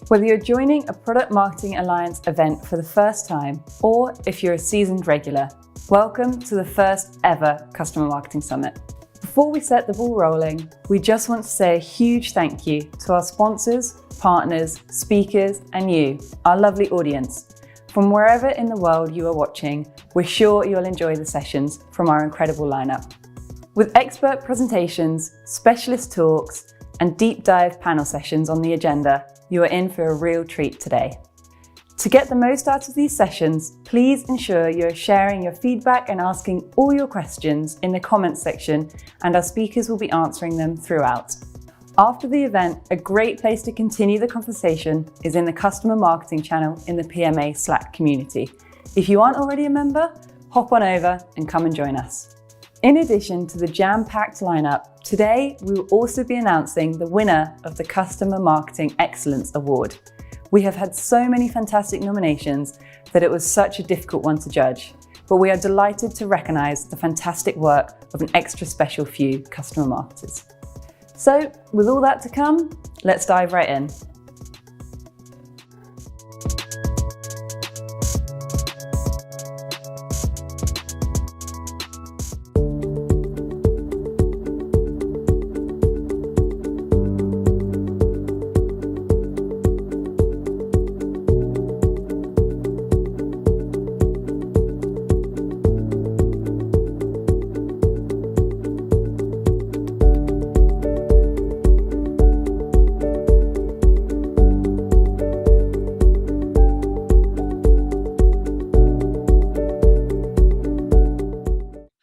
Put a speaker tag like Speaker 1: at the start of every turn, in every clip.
Speaker 1: Whether you're joining a Product Marketing Alliance event for the first time, or if you're a seasoned regular, welcome to the first ever Customer Marketing Summit. Before we set the ball rolling, we just want to say a huge thank you to our sponsors, partners, speakers, and you, our lovely audience. From wherever in the world you are watching, we're sure you'll enjoy the sessions from our incredible lineup. With expert presentations, specialist talks, and deep dive panel sessions on the agenda, you are in for a real treat today. To get the most out of these sessions, please ensure you're sharing your feedback and asking all your questions in the comments section, and our speakers will be answering them throughout. After the event, a great place to continue the conversation is in the customer marketing channel in the PMA Slack community. If you aren't already a member, hop on over and come and join us. In addition to the jam-packed lineup, today we will also be announcing the winner of the Customer Marketing Excellence Award. We have had so many fantastic nominations that it was such a difficult one to judge, but we are delighted to recognise the fantastic work of an extra special few customer marketers. So, with all that to come, let's dive right in.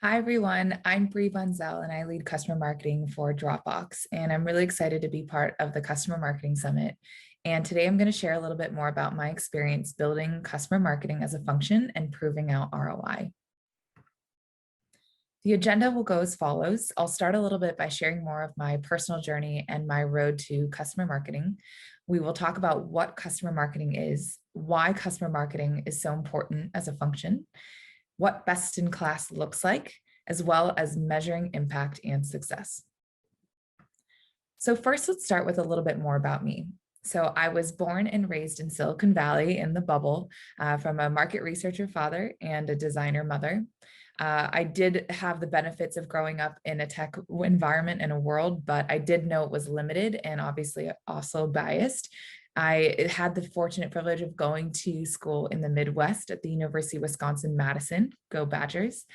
Speaker 2: Hi everyone, I'm Bree Bunzel and I lead customer marketing for Dropbox, and I'm really excited to be part of the Customer Marketing Summit. And today I'm going to share a little bit more about my experience building customer marketing as a function and proving out ROI. The agenda will go as follows. I'll start a little bit by sharing more of my personal journey and my road to customer marketing. We will talk about what customer marketing is, why customer marketing is so important as a function, what best in class looks like, as well as measuring impact and success. So first, let's start with a little bit more about me. So I was born and raised in Silicon Valley in the bubble from a market researcher father and a designer mother. I did have the benefits of growing up in a tech environment and a world, but I did know it was limited and obviously also biased. I had the fortunate privilege of going to school in the Midwest at the University of Wisconsin-Madison, go Badgers.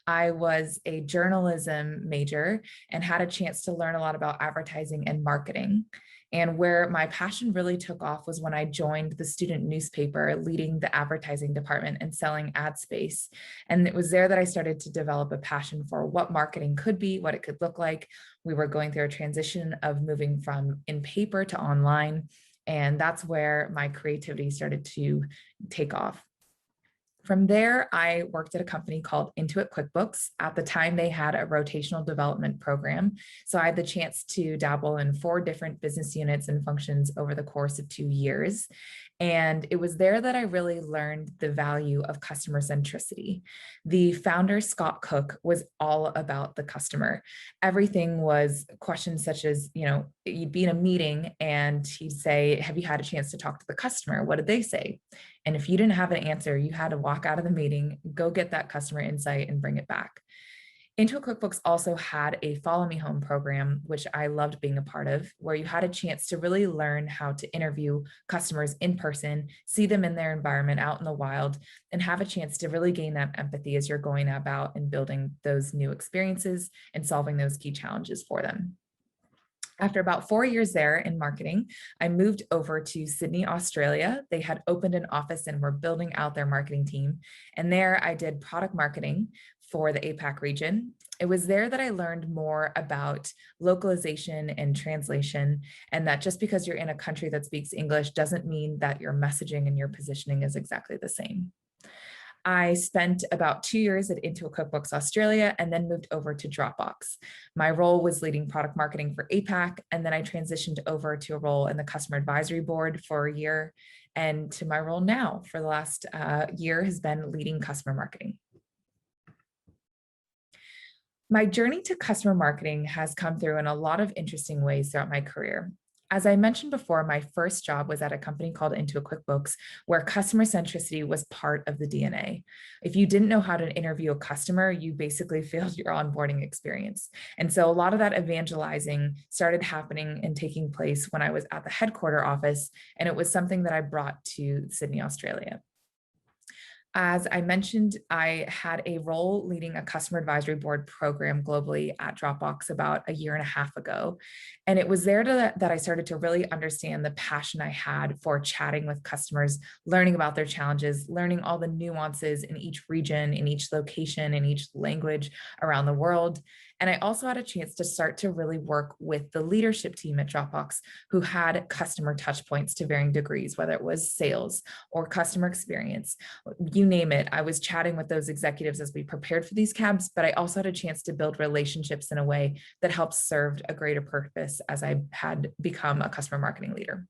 Speaker 2: I was a journalism major and had a chance to learn a lot about advertising and marketing. And where my passion really took off was when I joined the student newspaper, leading the advertising department and selling ad space. And it was there that I started to develop a passion for what marketing could be, what it could look like. We were going through a transition of moving from in paper to online. And that's where my creativity started to take off. From there, I worked at a company called Intuit QuickBooks. At the time, they had a rotational development program. So I had the chance to dabble in 4 different business units and functions over the course of 2 years. And it was there that I really learned the value of customer centricity. The founder, Scott Cook, was all about the customer. Everything was questions such as, you'd be in a meeting and he'd say, have you had a chance to talk to the customer? What did they say? And if you didn't have an answer, you had to walk out of the meeting, go get that customer insight and bring it back. Intuit QuickBooks also had a Follow Me Home program, which I loved being a part of, where you had a chance to really learn how to interview customers in person, see them in their environment out in the wild, and have a chance to really gain that empathy as you're going about and building those new experiences and solving those key challenges for them. After about 4 years there in marketing, I moved over to Sydney, Australia. They had opened an office and were building out their marketing team. And there I did product marketing for the APAC region. It was there that I learned more about localization and translation, and that just because you're in a country that speaks English doesn't mean that your messaging and your positioning is exactly the same. I spent about 2 years at Intuit QuickBooks Australia and then moved over to Dropbox. My role was leading product marketing for APAC, and then I transitioned over to a role in the customer advisory board for a year, and to my role now for the last year has been leading customer marketing. My journey to customer marketing has come through in a lot of interesting ways throughout my career. As I mentioned before, my first job was at a company called Into a QuickBooks, where customer centricity was part of the DNA. If you didn't know how to interview a customer, you basically failed your onboarding experience. And so a lot of that evangelizing started happening and taking place when I was at the headquarter office, and it was something that I brought to Sydney, Australia. As I mentioned, I had a role leading a customer advisory board program globally at Dropbox about a year and a half ago. And it was there that I started to really understand the passion I had for chatting with customers, learning about their challenges, learning all the nuances in each region, in each location, in each language around the world. And I also had a chance to start to really work with the leadership team at Dropbox, who had customer touch points to varying degrees, whether it was sales or customer experience, you name it. I was chatting with those executives as we prepared for these cabs, but I also had a chance to build relationships in a way that helped serve a greater purpose as I had become a customer marketing leader.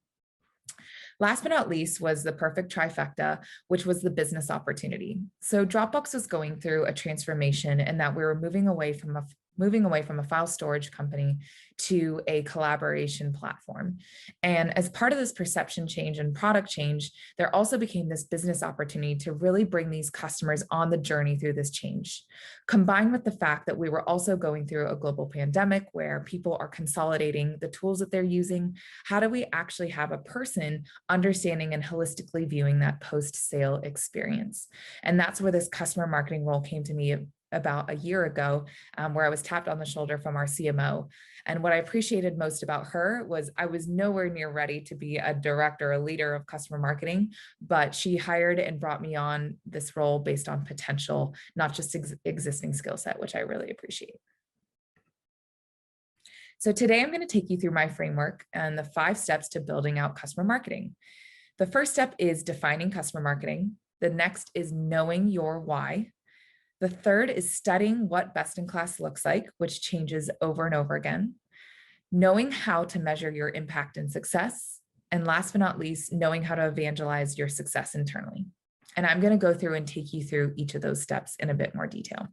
Speaker 2: Last but not least was the perfect trifecta, which was the business opportunity. So Dropbox was going through a transformation in that we were moving away from a file storage company to a collaboration platform. And as part of this perception change and product change, there also became this business opportunity to really bring these customers on the journey through this change. Combined with the fact that we were also going through a global pandemic where people are consolidating the tools that they're using, how do we actually have a person understanding and holistically viewing that post-sale experience? And that's where this customer marketing role came to me about a year ago, where I was tapped on the shoulder from our CMO. And what I appreciated most about her was I was nowhere near ready to be a director, a leader of customer marketing, but she hired and brought me on this role based on potential, not just existing skill set, which I really appreciate. So today I'm going to take you through my framework and the 5 steps to building out customer marketing. The first step is defining customer marketing. The next is knowing your why. The third is studying what best-in-class looks like, which changes over and over again. Knowing how to measure your impact and success. And last but not least, knowing how to evangelize your success internally. And I'm going to go through and take you through each of those steps in a bit more detail.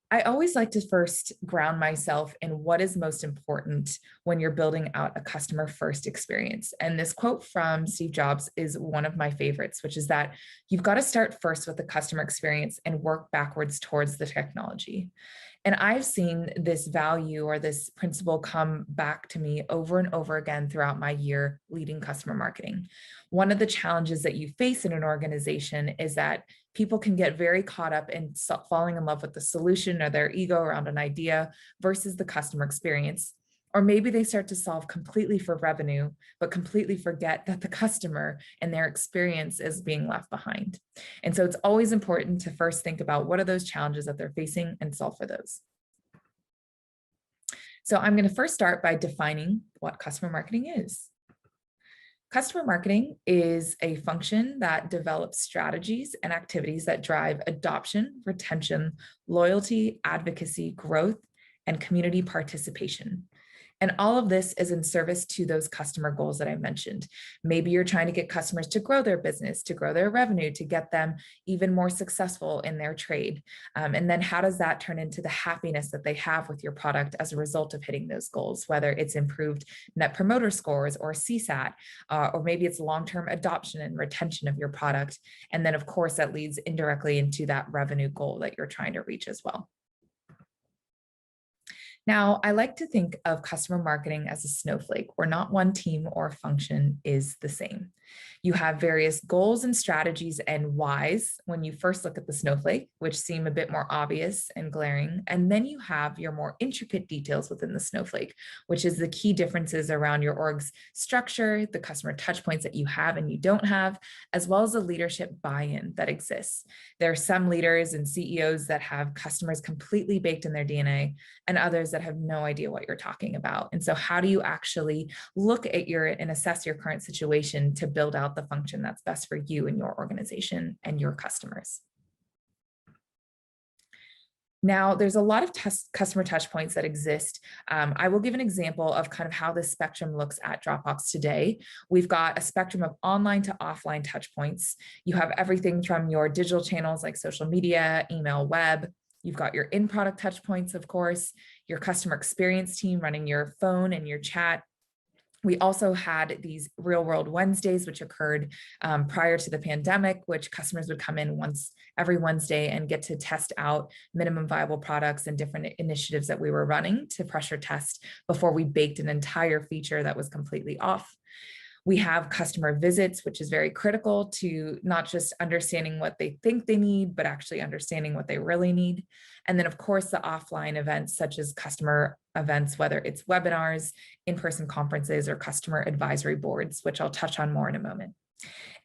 Speaker 2: I always like to first ground myself in what is most important when you're building out a customer first experience. And this quote from Steve Jobs is one of my favorites, which is that you've got to start first with the customer experience and work backwards towards the technology. And I've seen this value or this principle come back to me over and over again throughout my year leading customer marketing. One of the challenges that you face in an organization is that people can get very caught up in falling in love with the solution or their ego around an idea versus the customer experience. Or maybe they start to solve completely for revenue, but completely forget that the customer and their experience is being left behind. And so it's always important to first think about what are those challenges that they're facing and solve for those. So I'm going to first start by defining what customer marketing is. Customer marketing is a function that develops strategies and activities that drive adoption, retention, loyalty, advocacy, growth, and community participation. And all of this is in service to those customer goals that I mentioned. Maybe you're trying to get customers to grow their business, to grow their revenue, to get them even more successful in their trade. And then how does that turn into the happiness that they have with your product as a result of hitting those goals, whether it's improved net promoter scores or CSAT, or maybe it's long-term adoption and retention of your product. And then of course that leads indirectly into that revenue goal that you're trying to reach as well. Now, I like to think of customer marketing as a snowflake where not one team or function is the same. You have various goals and strategies and whys when you first look at the snowflake, which seem a bit more obvious and glaring. And then you have your more intricate details within the snowflake, which is the key differences around your org's structure, the customer touch points that you have and you don't have, as well as the leadership buy-in that exists. There are some leaders and CEOs that have customers completely baked in their DNA and others that have no idea what you're talking about. And so how do you actually look at and assess your current situation to build out the function that's best for you and your organization and your customers? Now, there's a lot of customer touch points that exist. I will give an example of kind of how this spectrum looks at Dropbox today. We've got a spectrum of online to offline touch points. You have everything from your digital channels like social media, email, web. You've got your in-product touch points, of course, your customer experience team running your phone and your chat. We also had these real world Wednesdays, which occurred prior to the pandemic, which customers would come in once every Wednesday and get to test out minimum viable products and different initiatives that we were running to pressure test before we baked an entire feature that was completely off. We have customer visits, which is very critical to not just understanding what they think they need, but actually understanding what they really need. And then, of course, the offline events, such as customer events, whether it's webinars, in-person conferences, or customer advisory boards, which I'll touch on more in a moment.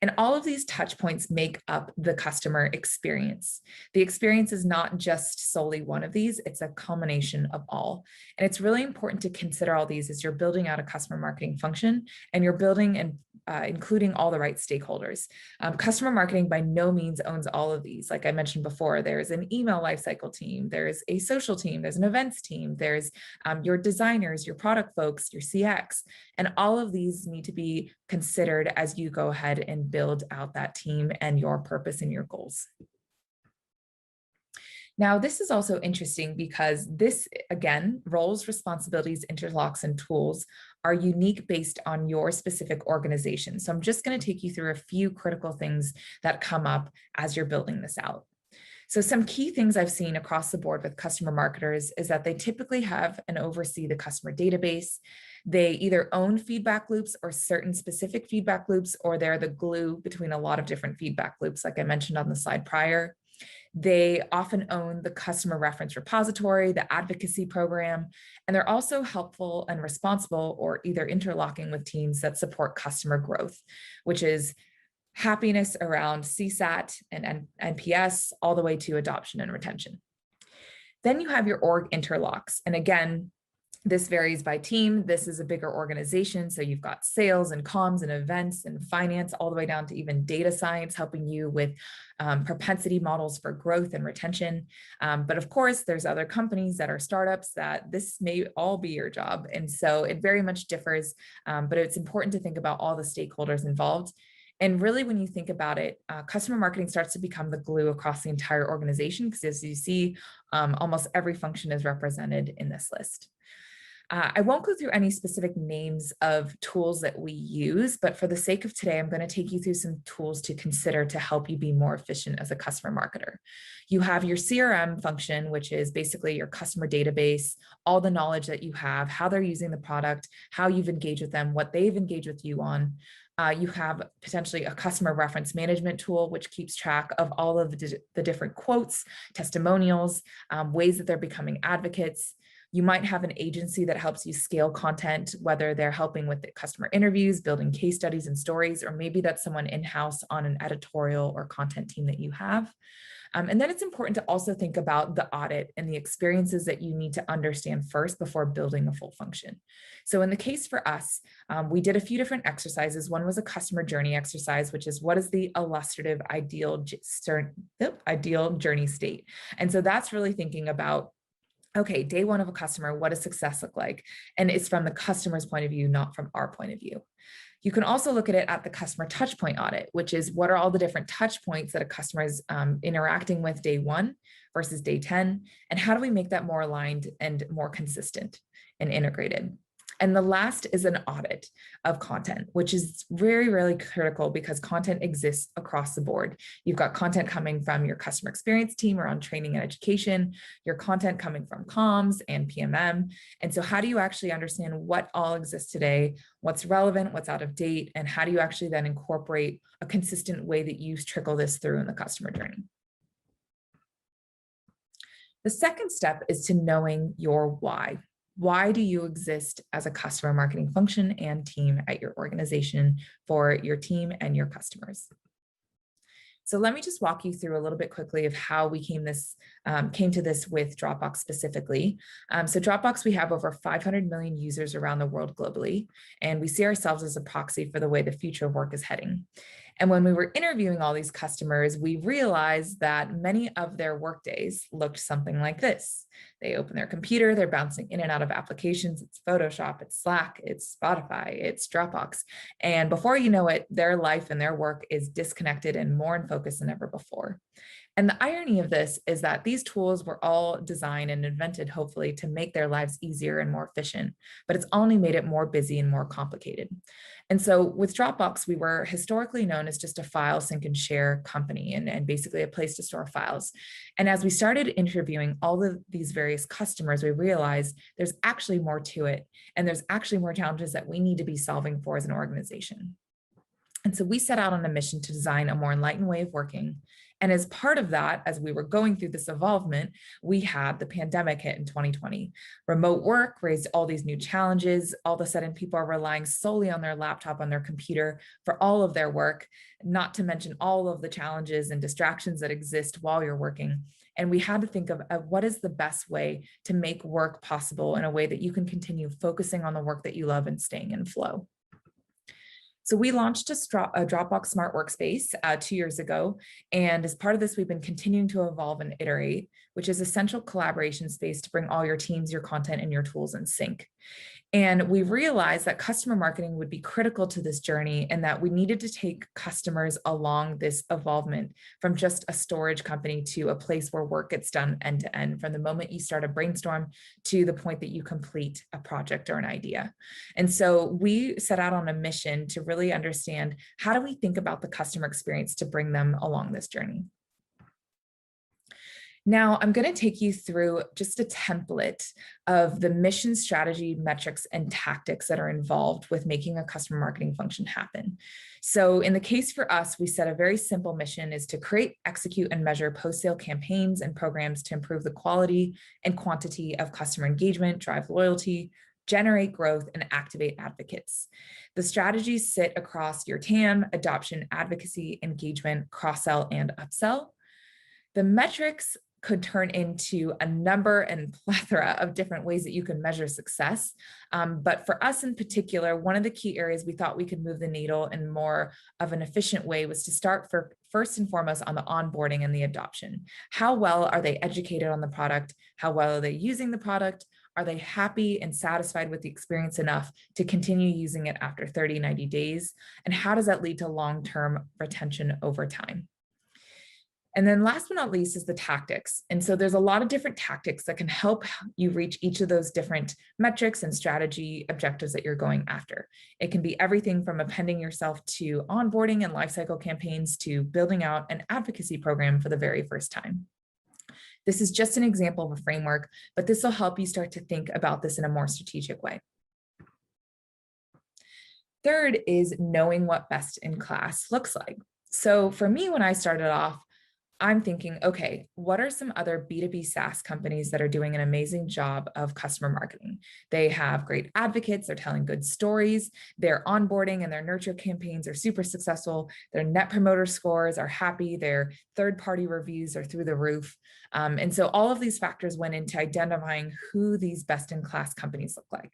Speaker 2: And all of these touch points make up the customer experience. The experience is not just solely one of these, it's a culmination of all. And it's really important to consider all these as you're building out a customer marketing function and you're building and including all the right stakeholders. Customer marketing by no means owns all of these. Like I mentioned before, there's an email lifecycle team, there's a social team, there's an events team, there's your designers, your product folks, your CX, and all of these need to be considered as you go ahead and build out that team and your purpose and your goals. Now, this is also interesting because this, again, roles, responsibilities, interlocks, and tools are unique based on your specific organization. So I'm just going to take you through a few critical things that come up as you're building this out. So some key things I've seen across the board with customer marketers is that they typically have and oversee the customer database. They either own feedback loops or certain specific feedback loops, or they're the glue between a lot of different feedback loops, like I mentioned on the slide prior. They often own the customer reference repository, the advocacy program, and they're also helpful and responsible or either interlocking with teams that support customer growth, which is happiness around CSAT and NPS all the way to adoption and retention. Then you have your org interlocks. And again, this varies by team. This is a bigger organization. So you've got sales and comms and events and finance, all the way down to even data science, helping you with propensity models for growth and retention. But of course, there's other companies that are startups that this may all be your job. And so it very much differs, but it's important to think about all the stakeholders involved. And really, when you think about it, customer marketing starts to become the glue across the entire organization, because as you see, almost every function is represented in this list. I won't go through any specific names of tools that we use, but for the sake of today, I'm going to take you through some tools to consider to help you be more efficient as a customer marketer. You have your CRM function, which is basically your customer database, all the knowledge that you have, how they're using the product, how you've engaged with them, what they've engaged with you on. You have potentially a customer reference management tool, which keeps track of all of the different quotes, testimonials, ways that they're becoming advocates. You might have an agency that helps you scale content, whether they're helping with the customer interviews, building case studies and stories, or maybe that's someone in-house on an editorial or content team that you have. And then it's important to also think about the audit and the experiences that you need to understand first before building a full function. So in the case for us, we did a few different exercises. One was a customer journey exercise, which is what is the illustrative ideal journey state? And so that's really thinking about, okay, day one of a customer, what does success look like? And it's from the customer's point of view, not from our point of view. You can also look at it at the customer touchpoint audit, which is what are all the different touch points that a customer is interacting with day one versus day 10, and how do we make that more aligned and more consistent and integrated? And the last is an audit of content, which is very, really critical because content exists across the board. You've got content coming from your customer experience team around training and education, your content coming from comms and PMM. And so how do you actually understand what all exists today, what's relevant, what's out of date, and how do you actually then incorporate a consistent way that you trickle this through in the customer journey? The second step is to knowing your why. Why do you exist as a customer marketing function and team at your organization for your team and your customers? So let me just walk you through a little bit quickly of how we came to this with Dropbox specifically. So Dropbox, we have over 500 million users around the world globally, and we see ourselves as a proxy for the way the future of work is heading. And when we were interviewing all these customers, we realized that many of their workdays looked something like this. They open their computer, they're bouncing in and out of applications. It's Photoshop, it's Slack, it's Spotify, it's Dropbox. And before you know it, their life and their work is disconnected and more in focus than ever before. And the irony of this is that these tools were all designed and invented, hopefully, to make their lives easier and more efficient, but it's only made it more busy and more complicated. And so with Dropbox, we were historically known as just a file sync and share company and basically a place to store files. And as we started interviewing all of these various customers, we realized there's actually more to it. And there's actually more challenges that we need to be solving for as an organization. And so we set out on a mission to design a more enlightened way of working. And as part of that, as we were going through this evolvement, we had the pandemic hit in 2020. Remote work raised all these new challenges. All of a sudden, people are relying solely on their laptop, on their computer for all of their work, not to mention all of the challenges and distractions that exist while you're working. And we had to think of what is the best way to make work possible in a way that you can continue focusing on the work that you love and staying in flow. So we launched a Dropbox Smart Workspace 2 years ago. And as part of this, we've been continuing to evolve and iterate, which is a central collaboration space to bring all your teams, your content, and your tools in sync. And we realized that customer marketing would be critical to this journey and that we needed to take customers along this evolvement from just a storage company to a place where work gets done end to end, from the moment you start a brainstorm to the point that you complete a project or an idea. And so we set out on a mission to really understand, how do we think about the customer experience to bring them along this journey? Now, I'm going to take you through just a template of the mission, strategy, metrics, and tactics that are involved with making a customer marketing function happen. So in the case for us, we set a very simple mission is to create, execute, and measure post-sale campaigns and programs to improve the quality and quantity of customer engagement, drive loyalty, generate growth, and activate advocates. The strategies sit across your TAM, adoption, advocacy, engagement, cross-sell, and upsell. The metrics could turn into a number and plethora of different ways that you can measure success. But for us in particular, one of the key areas we thought we could move the needle in more of an efficient way was to start first and foremost on the onboarding and the adoption. How well are they educated on the product? How well are they using the product? Are they happy and satisfied with the experience enough to continue using it after 30, 90 days? And how does that lead to long-term retention over time? And then last but not least is the tactics. And so there's a lot of different tactics that can help you reach each of those different metrics and strategy objectives that you're going after. It can be everything from appending yourself to onboarding and lifecycle campaigns to building out an advocacy program for the very first time. This is just an example of a framework, but this will help you start to think about this in a more strategic way. Third is knowing what best in class looks like. So for me, when I started off, I'm thinking, okay, what are some other B2B SaaS companies that are doing an amazing job of customer marketing? They have great advocates, they're telling good stories, their onboarding and their nurture campaigns are super successful, their net promoter scores are happy, their third-party reviews are through the roof. And so all of these factors went into identifying who these best-in-class companies look like.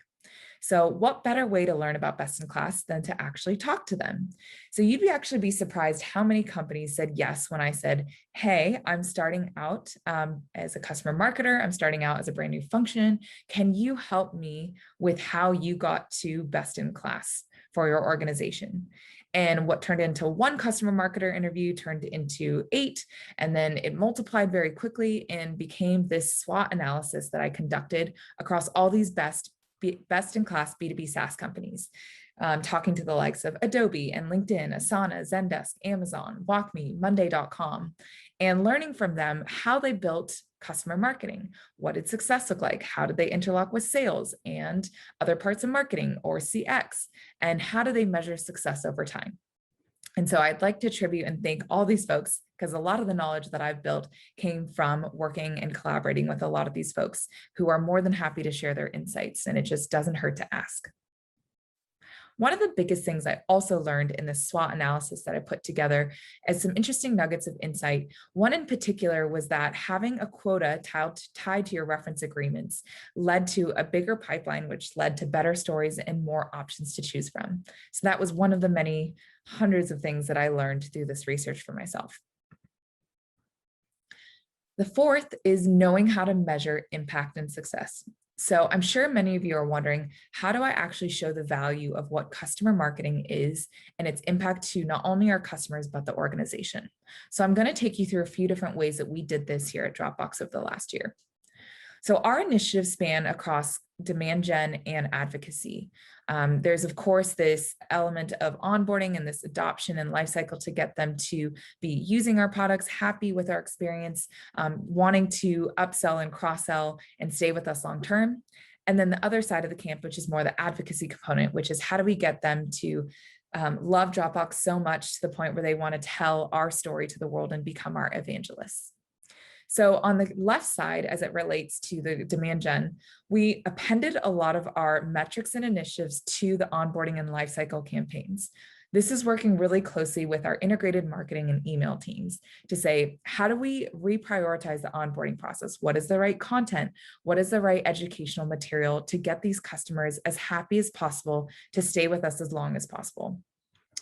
Speaker 2: So what better way to learn about best in class than to actually talk to them? So you'd actually be surprised how many companies said yes when I said, hey, I'm starting out as a customer marketer. I'm starting out as a brand new function. Can you help me with how you got to best in class for your organization? And what turned into one customer marketer interview turned into 8, and then it multiplied very quickly and became this SWOT analysis that I conducted across all these best-in-class B2B SaaS companies, talking to the likes of Adobe and LinkedIn, Asana, Zendesk, Amazon, WalkMe, Monday.com, and learning from them how they built customer marketing. What did success look like? How did they interlock with sales and other parts of marketing or CX? And how do they measure success over time? And so I'd like to attribute and thank all these folks, because a lot of the knowledge that I've built came from working and collaborating with a lot of these folks who are more than happy to share their insights, and it just doesn't hurt to ask. One of the biggest things I also learned in the SWOT analysis that I put together is some interesting nuggets of insight. One in particular was that having a quota tied to your reference agreements led to a bigger pipeline, which led to better stories and more options to choose from. So that was one of the many hundreds of things that I learned through this research for myself. The fourth is knowing how to measure impact and success. So I'm sure many of you are wondering, how do I actually show the value of what customer marketing is and its impact to not only our customers, but the organization? So I'm going to take you through a few different ways that we did this here at Dropbox over the last year. So our initiatives span across demand gen and advocacy. There's, of course, this element of onboarding and this adoption and lifecycle to get them to be using our products, happy with our experience, wanting to upsell and cross-sell and stay with us long term. And then the other side of the camp, which is more the advocacy component, which is how do we get them to love Dropbox so much to the point where they want to tell our story to the world and become our evangelists. So on the left side, as it relates to the demand gen, we appended a lot of our metrics and initiatives to the onboarding and lifecycle campaigns. This is working really closely with our integrated marketing and email teams to say, how do we reprioritize the onboarding process? What is the right content? What is the right educational material to get these customers as happy as possible to stay with us as long as possible?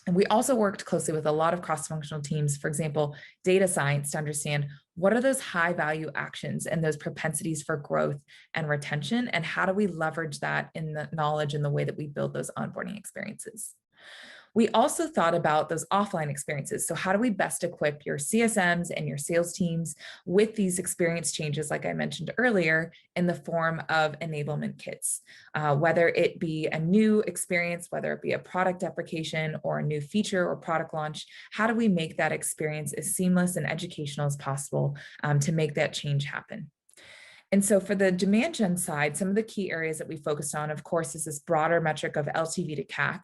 Speaker 2: And we also worked closely with a lot of cross-functional teams, for example, data science, to understand what are those high value actions and those propensities for growth and retention, and how do we leverage that in the knowledge and the way that we build those onboarding experiences. We also thought about those offline experiences. So how do we best equip your CSMs and your sales teams with these experience changes, like I mentioned earlier, in the form of enablement kits, whether it be a new experience, whether it be a product deprecation or a new feature or product launch, how do we make that experience as seamless and educational as possible to make that change happen? And so for the demand gen side, some of the key areas that we focused on, of course, is this broader metric of LTV to CAC,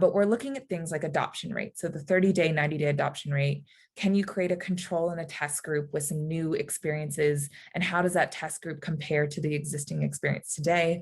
Speaker 2: but we're looking at things like adoption rate. So the 30-day, 90-day adoption rate. Can you create a control and a test group with some new experiences? And how does that test group compare to the existing experience today?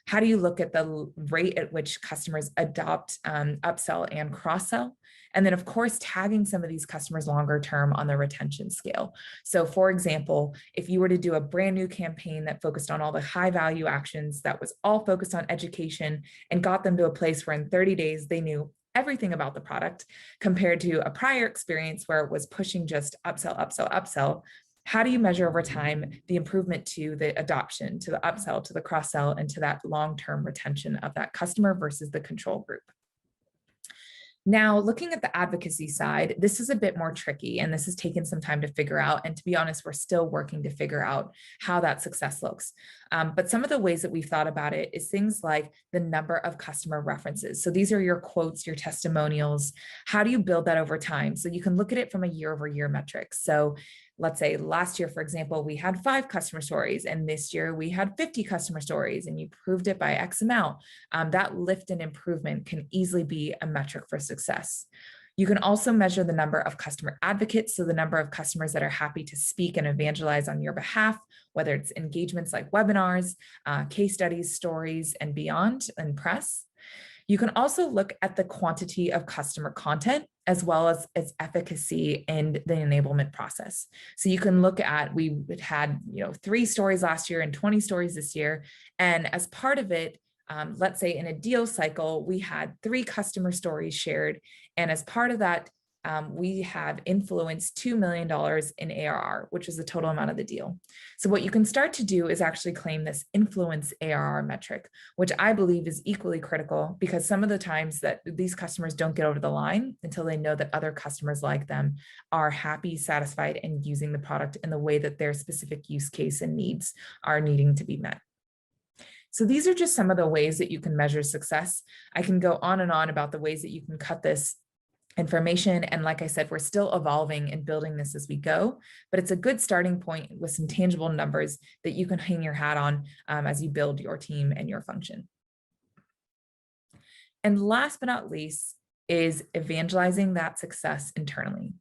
Speaker 2: How do you look at the rate at which customers adopt, upsell and cross-sell? And then, of course, tagging some of these customers longer term on the retention scale. So for example, if you were to do a brand new campaign that focused on all the high value actions, that was all focused on education and got them to a place where in 30 days they knew everything about the product, compared to a prior experience where it was pushing just upsell, upsell, upsell, how do you measure over time the improvement to the adoption, to the upsell, to the cross-sell, and to that long-term retention of that customer versus the control group? Now, looking at the advocacy side, this is a bit more tricky, and this has taken some time to figure out. And to be honest, we're still working to figure out how that success looks. But some of the ways that we've thought about it is things like the number of customer references. So these are your quotes, your testimonials. How do you build that over time? So you can look at it from a year-over-year metric. So let's say last year, for example, we had 5 customer stories, and this year we had 50 customer stories, and you proved it by X amount. That lift and improvement can easily be a metric for success. You can also measure the number of customer advocates, so the number of customers that are happy to speak and evangelize on your behalf, whether it's engagements like webinars, case studies, stories, and beyond, and press. You can also look at the quantity of customer content as well as its efficacy in the enablement process. So you can look at, we had 3 stories last year and 20 stories this year. And as part of it, let's say in a deal cycle, we had 3 customer stories shared. And as part of that, we have influenced $2 million in ARR, which is the total amount of the deal. So what you can start to do is actually claim this influence ARR metric, which I believe is equally critical, because some of the times that these customers don't get over the line until they know that other customers like them are happy, satisfied, and using the product in the way that their specific use case and needs are needing to be met. So these are just some of the ways that you can measure success. I can go on and on about the ways that you can cut this information. And like I said, we're still evolving and building this as we go, but it's a good starting point with some tangible numbers that you can hang your hat on as you build your team and your function. And last but not least is evangelizing that success internally.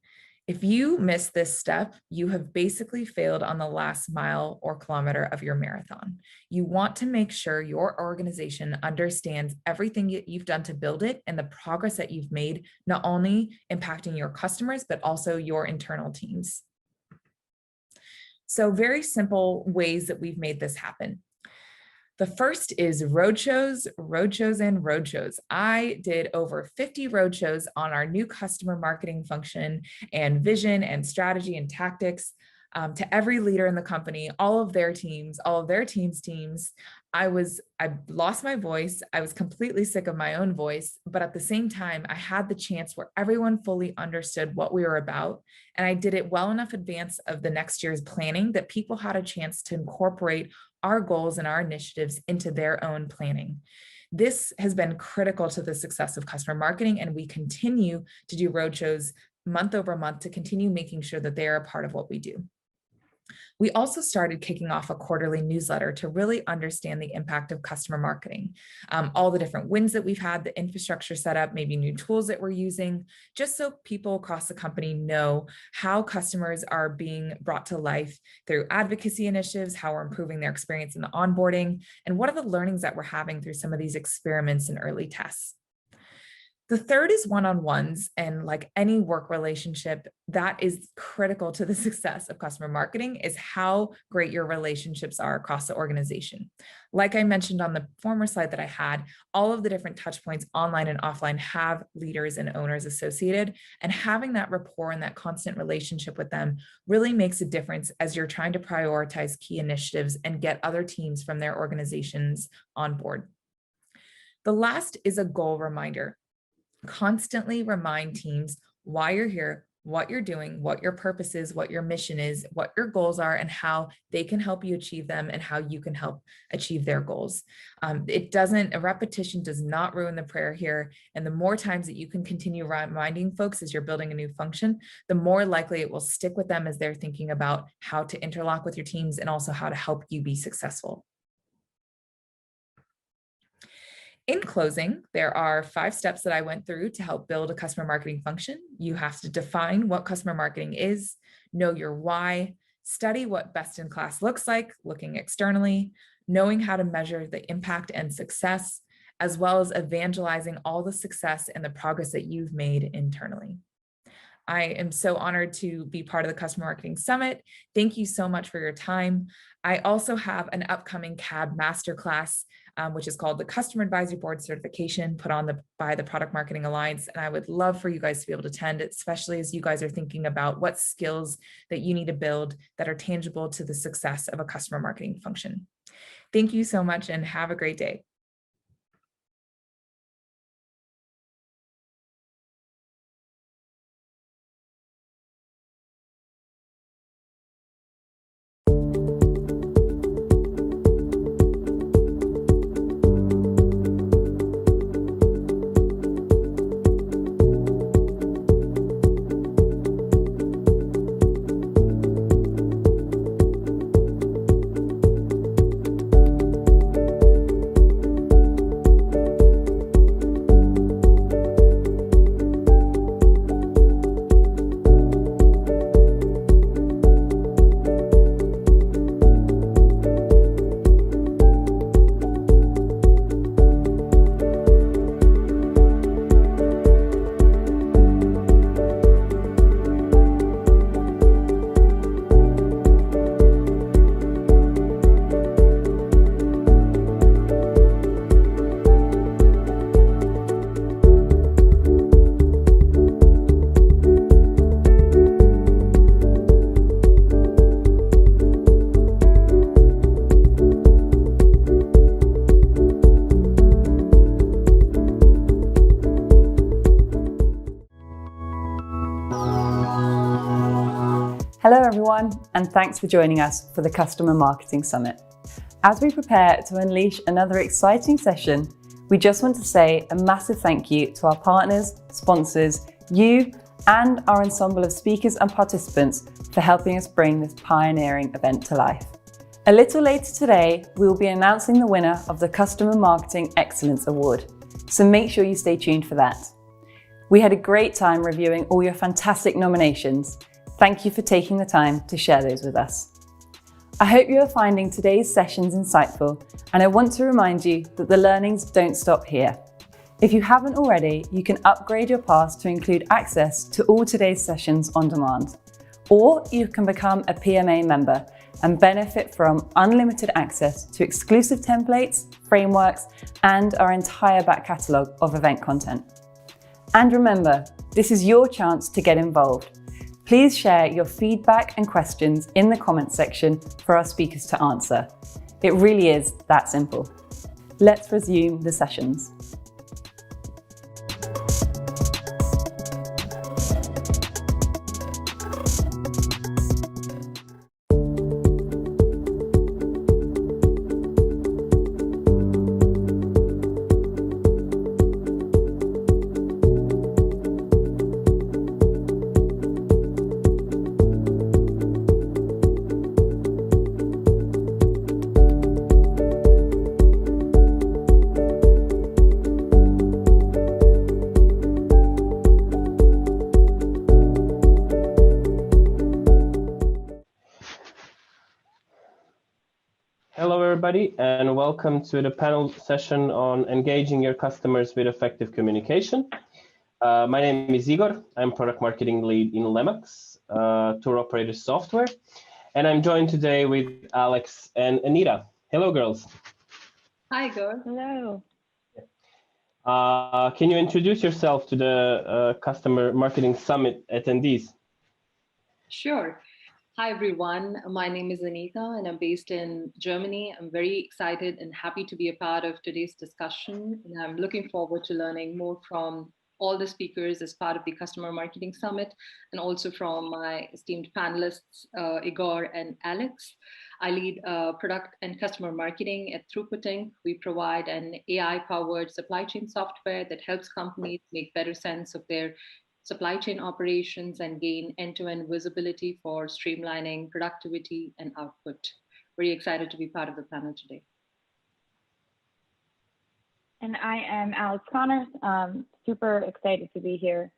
Speaker 2: If you miss this step, you have basically failed on the last mile or kilometer of your marathon. You want to make sure your organization understands everything you've done to build it and the progress that you've made, not only impacting your customers, but also your internal teams. So very simple ways that we've made this happen. The first is roadshows, roadshows, and roadshows. I did over 50 roadshows on our new customer marketing function and vision and strategy and tactics to every leader in the company, all of their teams, all of their teams. I lost my voice. I was completely sick of my own voice, but at the same time, I had the chance where everyone fully understood what we were about. And I did it well enough advance of the next year's planning that people had a chance to incorporate our goals and our initiatives into their own planning. This has been critical to the success of customer marketing, and we continue to do roadshows month over month to continue making sure that they are a part of what we do. We also started kicking off a quarterly newsletter to really understand the impact of customer marketing, all the different wins that we've had, the infrastructure set up, maybe new tools that we're using, just so people across the company know how customers are being brought to life through advocacy initiatives, how we're improving their experience in the onboarding, and what are the learnings that we're having through some of these experiments and early tests. The third is one-on-ones, and like any work relationship, that is critical to the success of customer marketing is how great your relationships are across the organization. Like I mentioned on the former slide that I had, all of the different touch points online and offline have leaders and owners associated, and having that rapport and that constant relationship with them really makes a difference as you're trying to prioritize key initiatives and get other teams from their organizations on board. The last is a goal reminder. Constantly remind teams why you're here, what you're doing, what your purpose is, what your mission is, what your goals are, and how they can help you achieve them and how you can help achieve their goals. A repetition does not ruin the prayer here. And the more times that you can continue reminding folks as you're building a new function, the more likely it will stick with them as they're thinking about how to interlock with your teams and also how to help you be successful. In closing, there are 5 steps that I went through to help build a customer marketing function. You have to define what customer marketing is, know your why, study what best in class looks like, looking externally, knowing how to measure the impact and success, as well as evangelizing all the success and the progress that you've made internally. I am so honored to be part of the Customer Marketing Summit. Thank you so much for your time. I also have an upcoming CAB Masterclass, which is called the Customer Advisory Board Certification, put on by the Product Marketing Alliance. And I would love for you guys to be able to attend, especially as you guys are thinking about what skills that you need to build that are tangible to the success of a customer marketing function. Thank you so much and have a great day.
Speaker 1: Hello everyone, and thanks for joining us for the Customer Marketing Summit. As we prepare to unleash another exciting session, we just want to say a massive thank you to our partners, sponsors, you, and our ensemble of speakers and participants for helping us bring this pioneering event to life. A little later today, we will be announcing the winner of the Customer Marketing Excellence Award, so make sure you stay tuned for that. We had a great time reviewing all your fantastic nominations. Thank you for taking the time to share those with us. I hope you are finding today's sessions insightful, and I want to remind you that the learnings don't stop here. If you haven't already, you can upgrade your pass to include access to all today's sessions on demand, or you can become a PMA member and benefit from unlimited access to exclusive templates, frameworks, and our entire back catalogue of event content. And remember, this is your chance to get involved. Please share your feedback and questions in the comments section for our speakers to answer. It really is that simple. Let's resume the sessions.
Speaker 3: Hello, everybody, and welcome to the panel session on engaging your customers with effective communication. My name is Igor. I'm product marketing lead in Lemax, tour operator software, and I'm joined today with Alex and Anita. Hello, girls.
Speaker 4: Hi, Igor.
Speaker 5: Hello.
Speaker 3: Can you introduce yourself to the Customer Marketing Summit attendees?
Speaker 4: Sure. Hi, everyone. My name is Anita, and I'm based in Germany. I'm very excited and happy to be a part of today's discussion. And I'm looking forward to learning more from all the speakers as part of the Customer Marketing Summit, and also from my esteemed panelists, Igor and Alex. I lead product and customer marketing at ThroughPut.ai. We provide an AI-powered supply chain software that helps companies make better sense of their supply chain operations and gain end-to-end visibility for streamlining productivity and output. Very excited to be part of the panel today.
Speaker 5: And I am Alex Connors. Super excited to be here.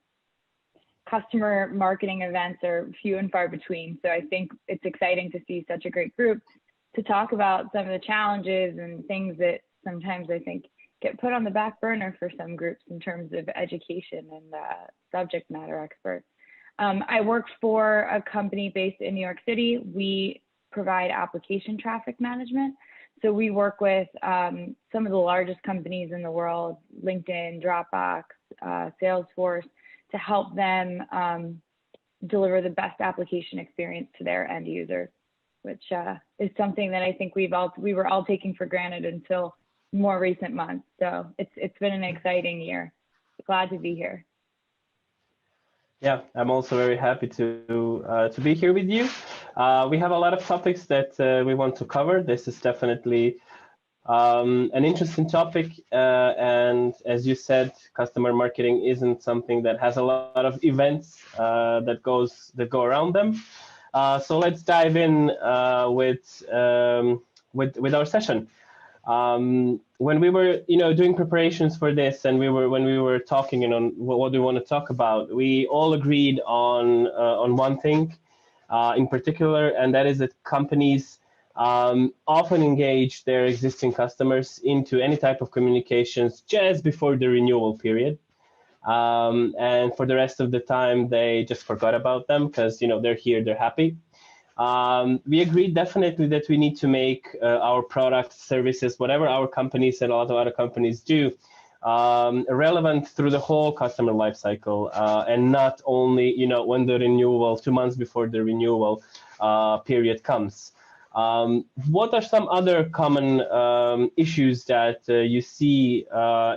Speaker 5: Customer marketing events are few and far between, so I think it's exciting to see such a great group to talk about some of the challenges and things that sometimes I think get put on the back burner for some groups in terms of education and subject matter experts. I work for a company based in New York City. We provide application traffic management. So we work with some of the largest companies in the world, LinkedIn, Dropbox, Salesforce, to help them deliver the best application experience to their end users, which is something that I think we were all taking for granted until more recent months. So it's been an exciting year. Glad to be here.
Speaker 3: Yeah, I'm also very happy to be here with you. We have a lot of topics that we want to cover. This is definitely an interesting topic, and as you said, customer marketing isn't something that has a lot of events that go around them. So let's dive in with our session. When we were, doing preparations for this, and when we were talking, what we want to talk about, we all agreed on one thing in particular, and that is that companies often engage their existing customers into any type of communications just before the renewal period. And for the rest of the time, they just forgot about them because, they're here, they're happy. We agreed definitely that we need to make our products, services, whatever our companies and a lot of other companies do, relevant through the whole customer lifecycle, and not only, when the renewal, 2 months before the renewal period comes. What are some other common issues that you see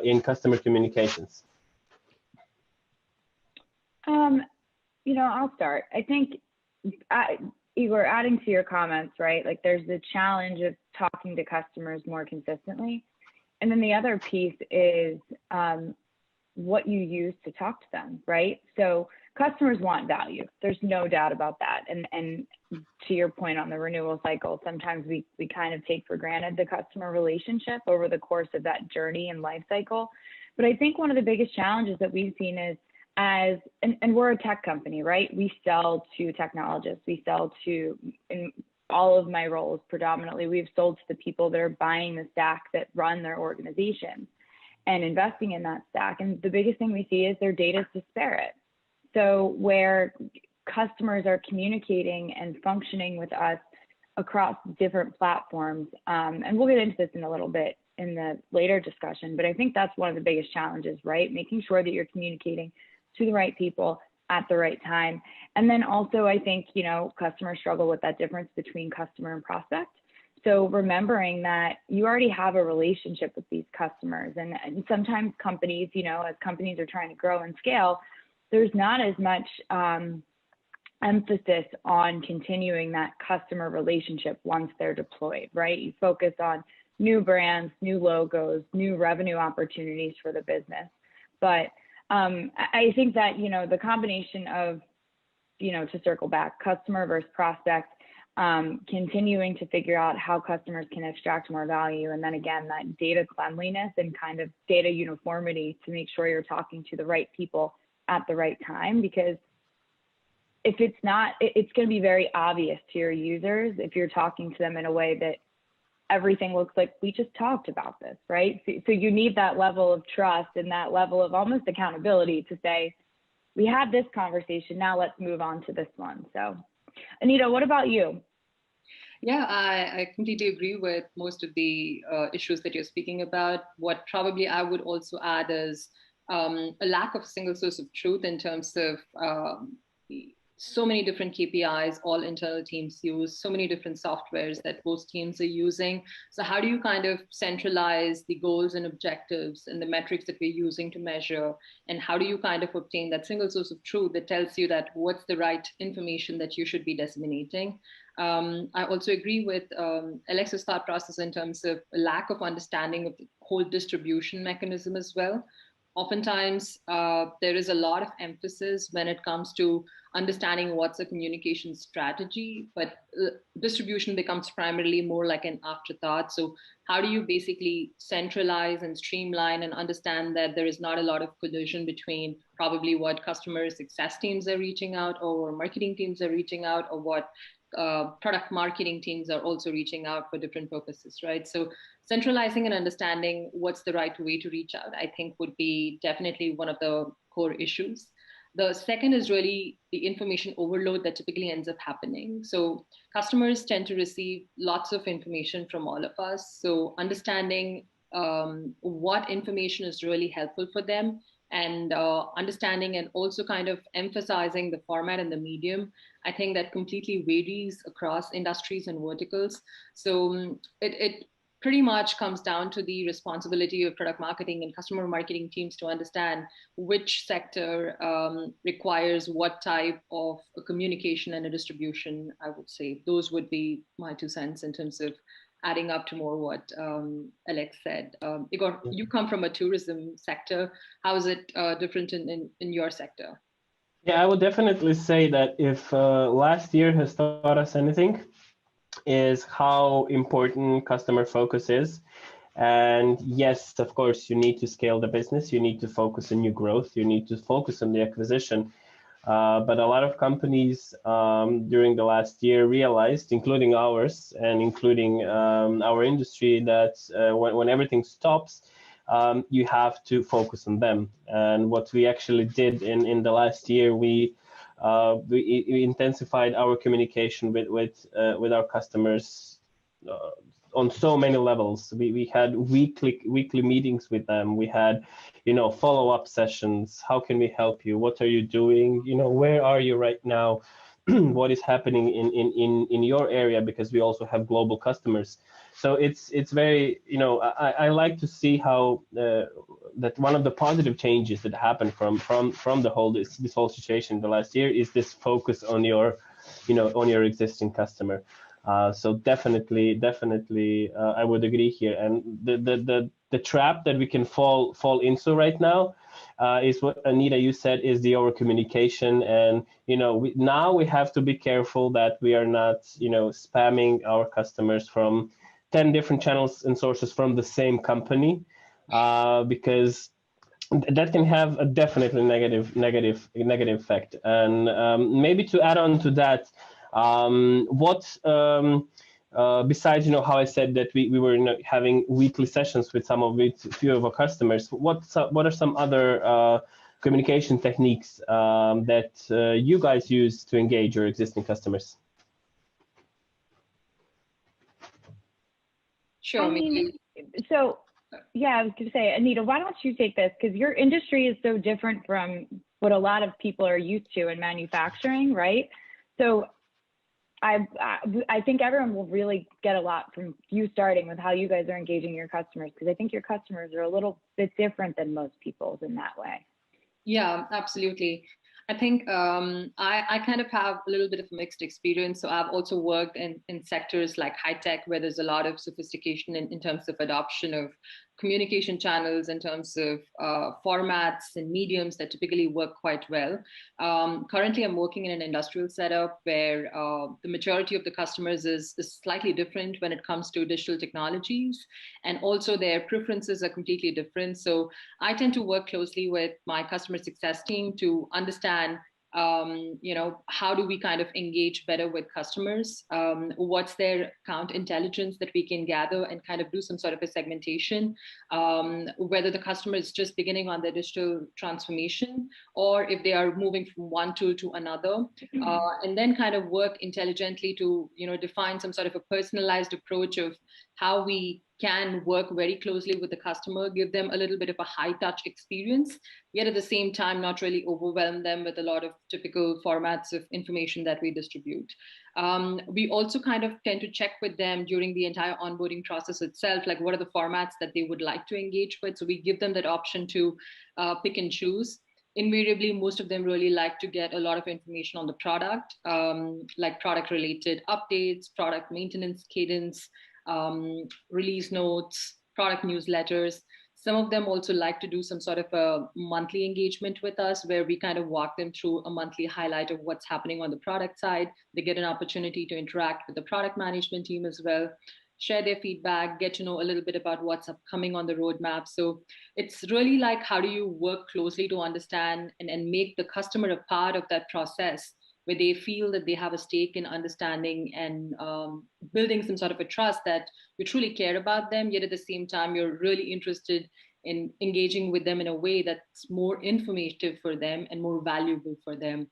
Speaker 3: in customer communications?
Speaker 5: I'll start. I think, Igor, adding to your comments, right? Like there's the challenge of talking to customers more consistently. And then the other piece is what you use to talk to them, right? So customers want value. There's no doubt about that. And to your point on the renewal cycle, sometimes we kind of take for granted the customer relationship over the course of that journey and life cycle. But I think one of the biggest challenges that we've seen is and we're a tech company, right? We sell to technologists. We sell to, in all of my roles predominantly, we've sold to the people that are buying the stack that run their organization and investing in that stack. And the biggest thing we see is their data is disparate. So where customers are communicating and functioning with us across different platforms. And we'll get into this in a little bit in the later discussion, but I think that's one of the biggest challenges, right? Making sure that you're communicating to the right people at the right time. And then also, I think, you know, customers struggle with that difference between customer and prospect. So remembering that you already have a relationship with these customers, and sometimes companies, you know, as companies are trying to grow and scale, there's not as much emphasis on continuing that customer relationship once they're deployed, right? You focus on new brands, new logos, new revenue opportunities for the business. But I think that, you know, the combination of, you know, to circle back, customer versus prospect, continuing to figure out how customers can extract more value. And then again, that data cleanliness and kind of data uniformity to make sure you're talking to the right people at the right time, because if it's not, it's going to be very obvious to your users if you're talking to them in a way that everything looks like we just talked about this, right? So you need that level of trust and that level of almost accountability to say, we had this conversation, now let's move on to this one. So Anita, what about you?
Speaker 4: Yeah, I completely agree with most of the issues that you're speaking about. What probably I would also add is a lack of single source of truth in terms of so many different KPIs all internal teams use, so many different softwares that both teams are using. So how do you kind of centralize the goals and objectives and the metrics that we're using to measure? And how do you kind of obtain that single source of truth that tells you that what's the right information that you should be disseminating? I also agree with Alex's thought process in terms of a lack of understanding of the whole distribution mechanism as well. Oftentimes, there is a lot of emphasis when it comes to understanding what's a communication strategy, but distribution becomes primarily more like an afterthought. So how do you basically centralize and streamline and understand that there is not a lot of collision between probably what customer success teams are reaching out or marketing teams are reaching out, or what product marketing teams are also reaching out for different purposes, right? So centralizing and understanding what's the right way to reach out, I think would be definitely one of the core issues. The second is really the information overload that typically ends up happening. So customers tend to receive lots of information from all of us. So understanding what information is really helpful for them, and understanding and also kind of emphasizing the format and the medium, I think that completely varies across industries and verticals. So it pretty much comes down to the responsibility of product marketing and customer marketing teams to understand which sector requires what type of a communication and a distribution, I would say. Those would be my 2 cents in terms of adding up to more what Alex said. Igor, you come from a tourism sector. How is it different in your sector?
Speaker 3: Yeah, I would definitely say that if last year has taught us anything, is how important customer focus is. And yes, of course, you need to scale the business. You need to focus on new growth. You need to focus on the acquisition. But a lot of companies during the last year realized, including ours and including our industry, that when everything stops, you have to focus on them. And what we actually did in the last year, we intensified our communication with our customers on so many levels. We had weekly meetings with them. We had, follow-up sessions. How can we help you? What are you doing? Where are you right now? What is happening in your area? Because we also have global customers. So it's very, I like to see how that one of the positive changes that happened from the whole this whole situation the last year is this focus on your, on your existing customer. So definitely, I would agree here. And the trap that we can fall into right now is what Anita, you said, is the over communication. And now we have to be careful that we are not spamming our customers from 10 different channels and sources from the same company, because that can have a definitely negative effect. And maybe to add on to that, besides how I said that we were having weekly sessions with few of our customers, what are some other communication techniques that you guys use to engage your existing customers?
Speaker 4: Sure.
Speaker 5: I mean, so yeah, I was going to say, Anita, why don't you take this? Because your industry is so different from what a lot of people are used to in manufacturing, right? So I think everyone will really get a lot from you starting with how you guys are engaging your customers, because I think your customers are a little bit different than most people's in that way.
Speaker 4: Yeah, absolutely. I think I kind of have a little bit of a mixed experience. So I've also worked in sectors like high tech, where there's a lot of sophistication in terms of adoption of communication channels, in terms of formats and mediums that typically work quite well. Currently, I'm working in an industrial setup where the majority of the customers is slightly different when it comes to digital technologies, and also their preferences are completely different. So I tend to work closely with my customer success team to understand, how do we kind of engage better with customers? What's their account intelligence that we can gather and kind of do some sort of a segmentation, whether the customer is just beginning on their digital transformation or if they are moving from one tool to another, and then kind of work intelligently to, define some sort of a personalized approach of how we can work very closely with the customer, give them a little bit of a high touch experience, yet at the same time, not really overwhelm them with a lot of typical formats of information that we distribute. We also kind of tend to check with them during the entire onboarding process itself, like what are the formats that they would like to engage with. So we give them that option to pick and choose. Invariably, most of them really like to get a lot of information on the product, like product related updates, product maintenance cadence, release notes, product newsletters. Some of them also like to do some sort of a monthly engagement with us where we kind of walk them through a monthly highlight of what's happening on the product side. They get an opportunity to interact with the product management team as well, share their feedback, get to know a little bit about what's upcoming on the roadmap. So it's really like, how do you work closely to understand and make the customer a part of that process, where they feel that they have a stake in understanding and building some sort of a trust that you truly care about them, yet at the same time, you're really interested in engaging with them in a way that's more informative for them and more valuable for them.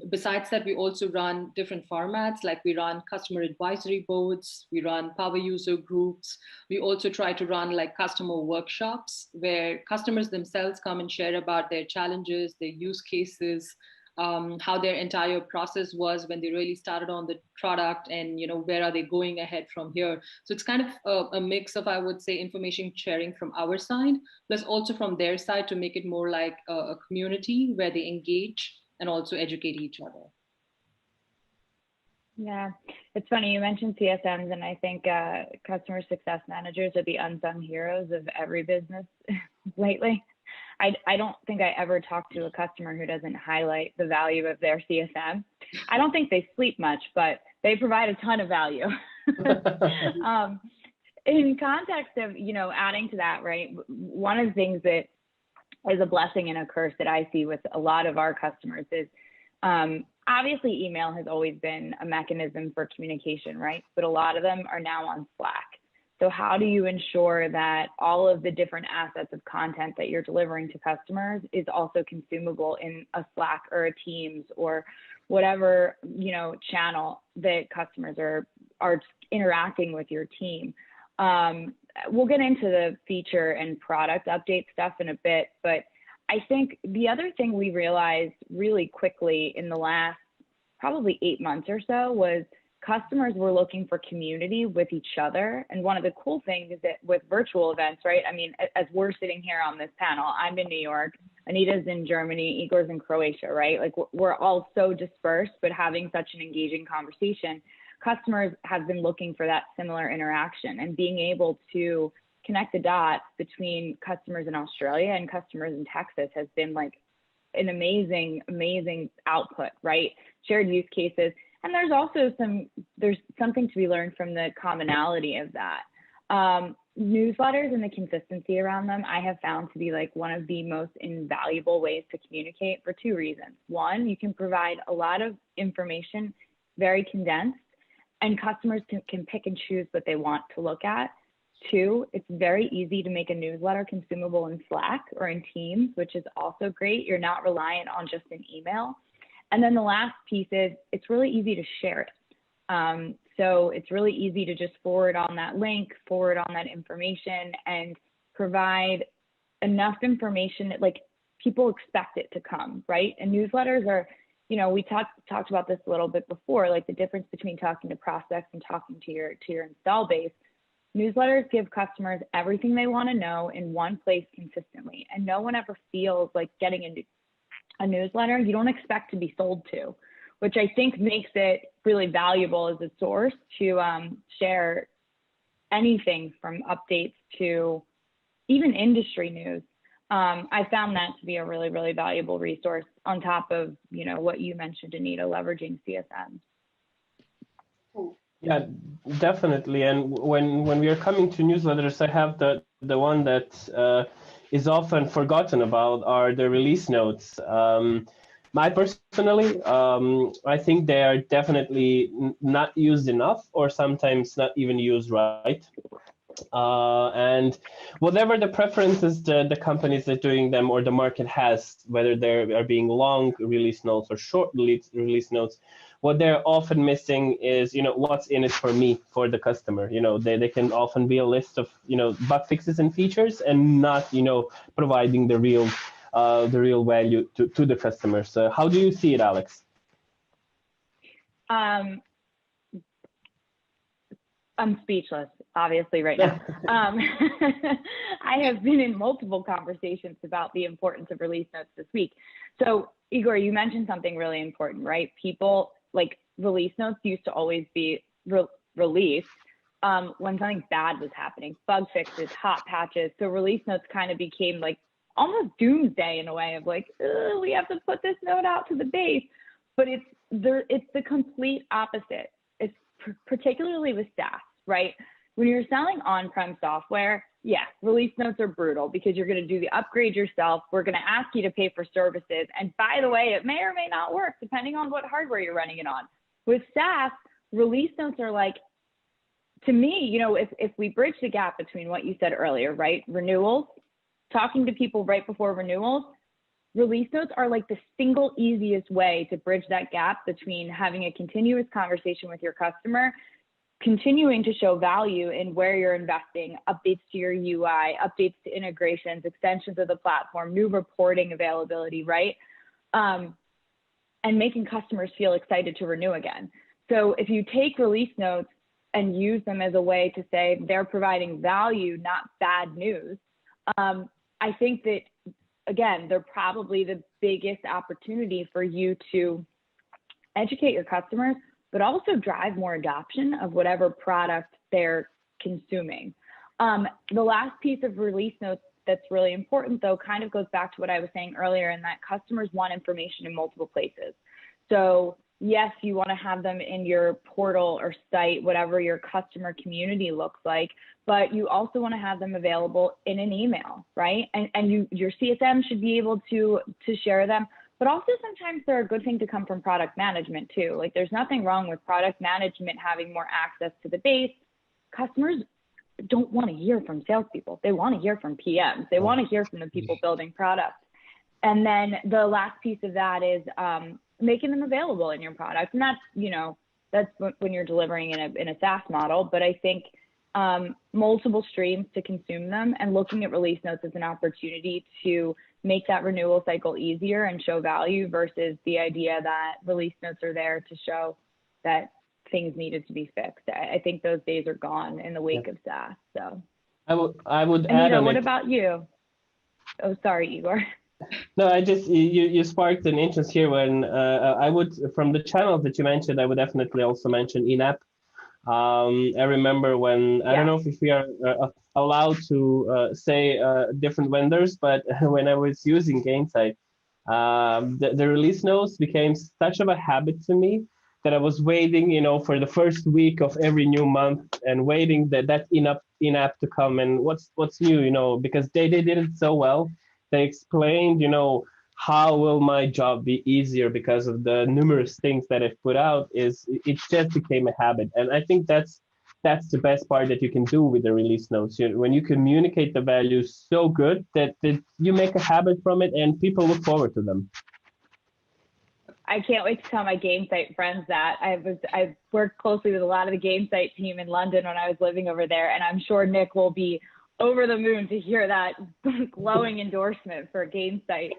Speaker 4: Besides that, we also run different formats, like we run customer advisory boards, we run power user groups. We also try to run like customer workshops where customers themselves come and share about their challenges, their use cases, how their entire process was when they really started on the product, and where are they going ahead from here. So it's kind of a mix of, I would say, information sharing from our side, plus also from their side, to make it more like a community where they engage and also educate each other.
Speaker 5: Yeah, it's funny you mentioned CSMs, and I think customer success managers are the unsung heroes of every business lately. I don't think I ever talked to a customer who doesn't highlight the value of their CSM. I don't think they sleep much, but they provide a ton of value. In context of, adding to that, right, one of the things that is a blessing and a curse that I see with a lot of our customers is obviously email has always been a mechanism for communication, right? But a lot of them are now on Slack. So how do you ensure that all of the different assets of content that you're delivering to customers is also consumable in a Slack or a Teams or whatever, channel that customers are interacting with your team? We'll get into the feature and product update stuff in a bit, but I think the other thing we realized really quickly in the last probably 8 months or so was customers were looking for community with each other. And one of the cool things is that with virtual events, right? I mean, as we're sitting here on this panel, I'm in New York, Anita's in Germany, Igor's in Croatia, right? Like we're all so dispersed, but having such an engaging conversation, customers have been looking for that similar interaction, and being able to connect the dots between customers in Australia and customers in Texas has been like an amazing, amazing output, right? Shared use cases. And there's also something to be learned from the commonality of that. Newsletters and the consistency around them, I have found to be like one of the most invaluable ways to communicate for two reasons. One, you can provide a lot of information, very condensed, and customers can pick and choose what they want to look at. Two, it's very easy to make a newsletter consumable in Slack or in Teams, which is also great. You're not reliant on just an email. And then the last piece is it's really easy to share it. So it's really easy to just forward on that link, forward on that information, and provide enough information that like people expect it to come, right? And newsletters are, you know, we talked about this a little bit before, like the difference between talking to prospects and talking to your install base. Newsletters give customers everything they want to know in one place consistently, and no one ever feels like getting into a newsletter you don't expect to be sold to, which I think makes it really valuable as a source to share anything from updates to even industry news. I found that to be a really, really valuable resource on top of, you know, what you mentioned, Anita, leveraging CSM.
Speaker 3: Yeah, definitely. And when we are coming to newsletters, I have the one that is often forgotten about are the release notes. I personally, I think they are definitely not used enough, or sometimes not even used right. And whatever the preferences the companies are doing them or the market has, whether they are being long release notes or short release notes, what they're often missing is, you know, what's in it for me, for the customer. You know, they can often be a list of, you know, bug fixes and features, and not, you know, providing the real value to the customer. So how do you see it, Alex?
Speaker 5: I'm speechless, obviously, right now. I have been in multiple conversations about the importance of release notes this week. So, Igor, you mentioned something really important, right? People, like, release notes used to always be released when something bad was happening, bug fixes, hot patches. So release notes kind of became like almost doomsday in a way of like, we have to put this note out to the base. But it's the complete opposite. It's particularly with SaaS, right? When you're selling on-prem software, yeah, release notes are brutal because you're going to do the upgrade yourself. We're going to ask you to pay for services. And by the way, it may or may not work depending on what hardware you're running it on. With SaaS, release notes are like, to me, you know, if we bridge the gap between what you said earlier, right? Renewals, talking to people right before renewals, release notes are like the single easiest way to bridge that gap between having a continuous conversation with your customer, continuing to show value in where you're investing, updates to your UI, updates to integrations, extensions of the platform, new reporting availability, right? And making customers feel excited to renew again. So if you take release notes and use them as a way to say they're providing value, not bad news, I think that, again, they're probably the biggest opportunity for you to educate your customers, but also drive more adoption of whatever product they're consuming. The last piece of release notes that's really important, though, kind of goes back to what I was saying earlier, in that customers want information in multiple places. So yes, you want to have them in your portal or site, whatever your customer community looks like, but you also want to have them available in an email, right? And your CSM should be able to share them, but also sometimes they're a good thing to come from product management too. Like, there's nothing wrong with product management having more access to the base. Customers don't want to hear from salespeople. They want to hear from PMs. They want to hear from the people building products. And then the last piece of that is making them available in your product. And that's, you know, that's when you're delivering in a SaaS model. But I think multiple streams to consume them, and looking at release notes as an opportunity to make that renewal cycle easier and show value, versus the idea that release notes are there to show that things needed to be fixed. I think those days are gone in the wake of SaaS. So
Speaker 3: I would
Speaker 5: Anita,
Speaker 3: add on
Speaker 5: what
Speaker 3: it.
Speaker 5: about you? Oh, sorry, Igor.
Speaker 3: No, I just, you sparked an interest here when I would, from the channels that you mentioned, I would definitely also mention in-app. I remember when, I don't know if we are allowed to say different vendors, but when I was using Gainsight, the release notes became such of a habit to me that I was waiting, you know, for the first week of every new month, and waiting that in-app to come, and what's new, you know, because they did it so well. They explained, you know, how will my job be easier because of the numerous things that I've put out. It just became a habit. And I think that's the best part that you can do with the release notes. When you communicate the value so good that you make a habit from it, and people look forward to them.
Speaker 5: I can't wait to tell my game site friends that. I've worked closely with a lot of the game site team in London when I was living over there, and I'm sure Nick will be over the moon to hear that glowing endorsement for game site.